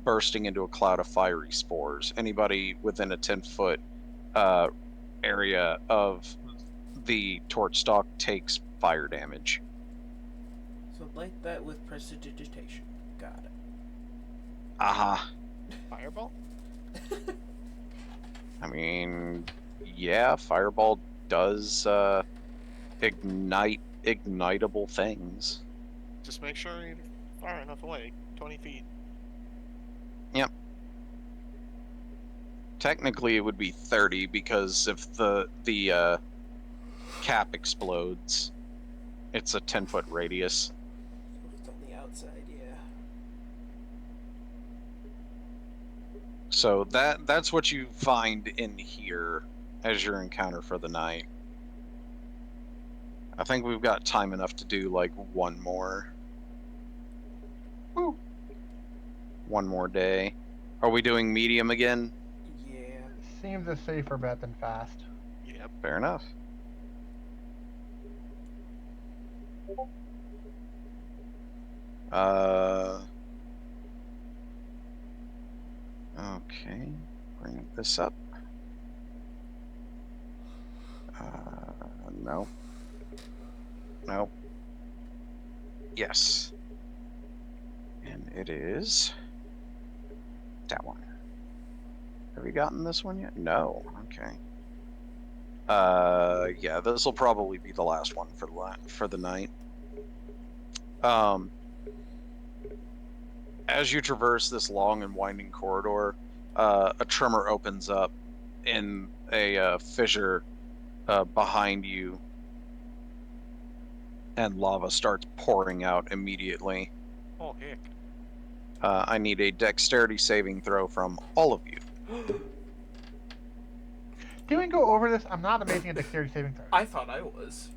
bursting into a cloud of fiery spores. Anybody within a 10-foot area of the torch stalk takes fire damage. So Light that with prestidigitation. Got it. Uh-huh. Fireball? I mean, yeah, fireball does ignite ignitable things. Just make sure you're far enough away. 20 feet. Yep. Technically, it would be 30 because if the cap explodes, it's a 10-foot radius. So it's on the outside, yeah. So that's what you find in here as your encounter for the night. I think we've got time enough to do like one more. Woo. One more day. Are we doing medium again? Yeah. Seems a safer bet than fast. Yep. Fair enough. Okay, bring this up. No. Nope. Yes. And it is that one. Have you gotten this one yet? No. Okay. Yeah, this will probably be the last one for the night. As you traverse this long and winding corridor, a tremor opens up in a fissure behind you, and lava starts pouring out immediately. Oh, heck. I need a dexterity saving throw from all of you. Did we go over this? I'm not amazing at dexterity saving throws. I thought I was.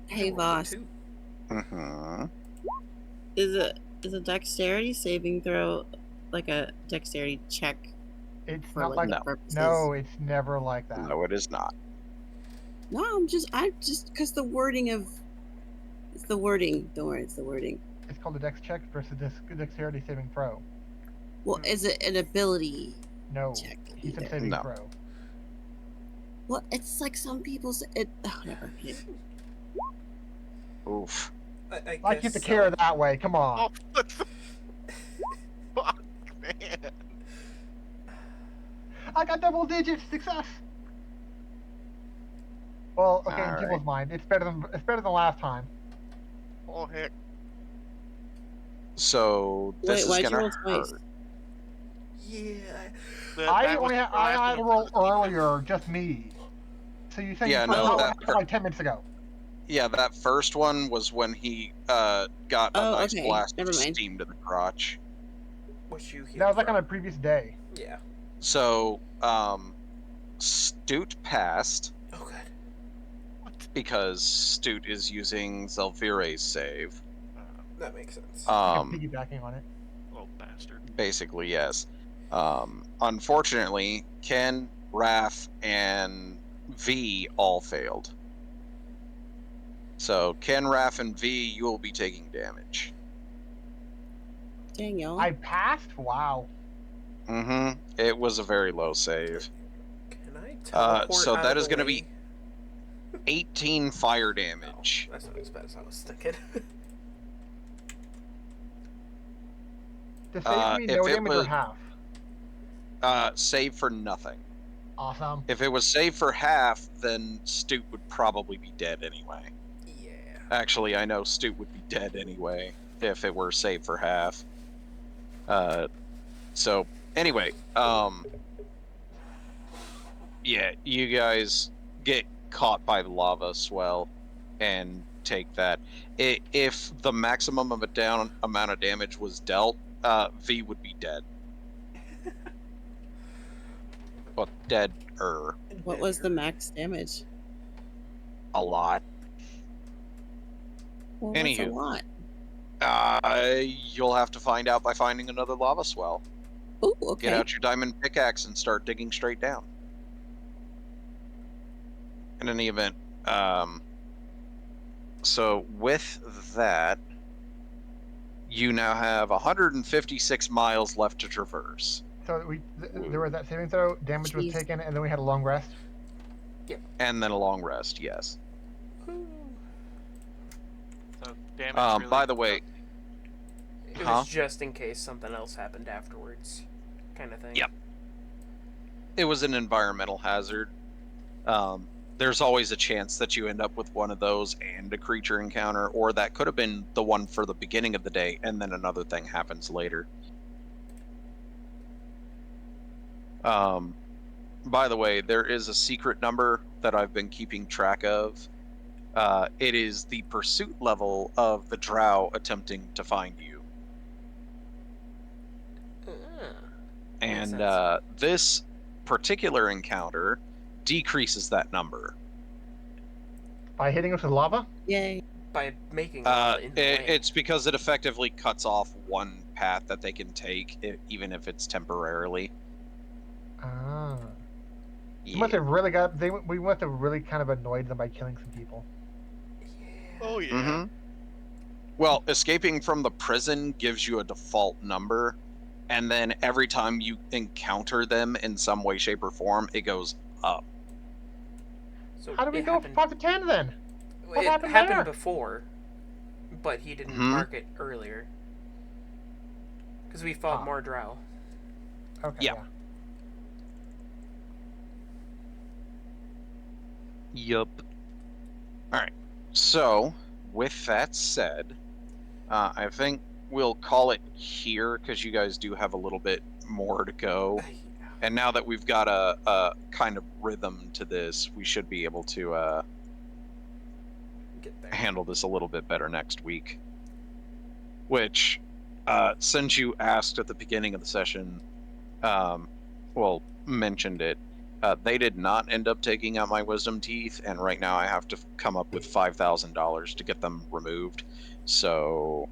Hey, I rolled a boss. 2. Mm-hmm. Is a dexterity saving throw like a dexterity check It's for not like like the No. purposes? no, it's never like that. No, it is not. No, I'm just because the wording of it's the wording. Don't worry, it's the wording. It's called a dex check versus dexterity saving throw. Well, is it an ability No, check? he said either? saving No. throw. Well, it's like some people say it. Oh, never. Yeah. Oof. I Like you guess have to care so. that way. Come on. Oh, what the fuck, man. I got double digits. Success. Well, okay, in All Jibble's mind, it's better than last time. Oh, heck. So this Wait, why'd is you gonna roll hurt. twice? Yeah. I That was only the I last had to one roll for the defense. earlier, just me. So you saying Yeah, you no, saw what that happened hurt. like 10 minutes ago? Yeah, that first one was when he got a Oh, nice okay. blast of Never mind. steam to the crotch. Which you healed That was like from. on a previous day. Yeah. So, Stoot passed Oh, good. because Stoot is using Zelvire's save. That makes sense. I'm piggybacking on it. Little bastard. Basically, yes. Unfortunately, Ken, Raph, and V all failed. So, Ken, Raph, and V, you will be taking damage. Dang, y'all. I passed? Wow. Mm-hmm. It was a very low save. Can I teleport So out that of is the going to way? be 18 fire Oh, damage. that's not as bad as I was thinking. To save me, if no it damage or was- half. Save for nothing. Awesome. If it was save for half, then Stoot would probably be dead anyway. Yeah. Actually, I know Stoot would be dead anyway if it were save for half. So anyway, yeah, you guys get caught by the lava swell and take that. If the maximum of amount of damage was dealt, V would be dead. Well, dead-er. What was the max damage? A lot. Well, what's a Anywho. lot? You'll have to find out by finding another lava swell. Oh, okay. Get out your diamond pickaxe and start digging straight down. In any event, so with that, you now have 156 miles left to traverse. So there was that saving throw, damage was Jeez. taken, and then we had a long rest. And then a long rest, yes. So damage really by the way, sucks. It Huh? was just in case something else happened afterwards, kind of thing. Yep. It was an environmental hazard. There's always a chance that you end up with one of those and a creature encounter, or that could have been the one for the beginning of the day, and then another thing happens later. By the way, there is a secret number that I've been keeping track of. It is the pursuit level of the drow attempting to find you. Makes And sense. this particular encounter decreases that number. By hitting us with lava? Yay. By making lava in the way. It's because it effectively cuts off one path that they can take, even if it's temporarily. Ah. Yeah. We must have really we must have really kind of annoyed them by killing some people. Oh yeah. Mm-hmm. Well, escaping from the prison gives you a default number, and then every time you encounter them in some way, shape, or form, it goes up. So How do we it go happened, from 5 to 10 then? What it happened happened there? before, but he didn't Mhm. mark it earlier. Because we fought Ah. more drow. Okay. Yeah. Yup. All right. So, with that said, I think we'll call it here because you guys do have a little bit more to go. And now that we've got a kind of rhythm to this, we should be able to Get there. handle this a little bit better next week. Which, since you asked at the beginning of the session, mentioned it, they did not end up taking out my wisdom teeth, and right now I have to come up with $5,000 to get them removed. So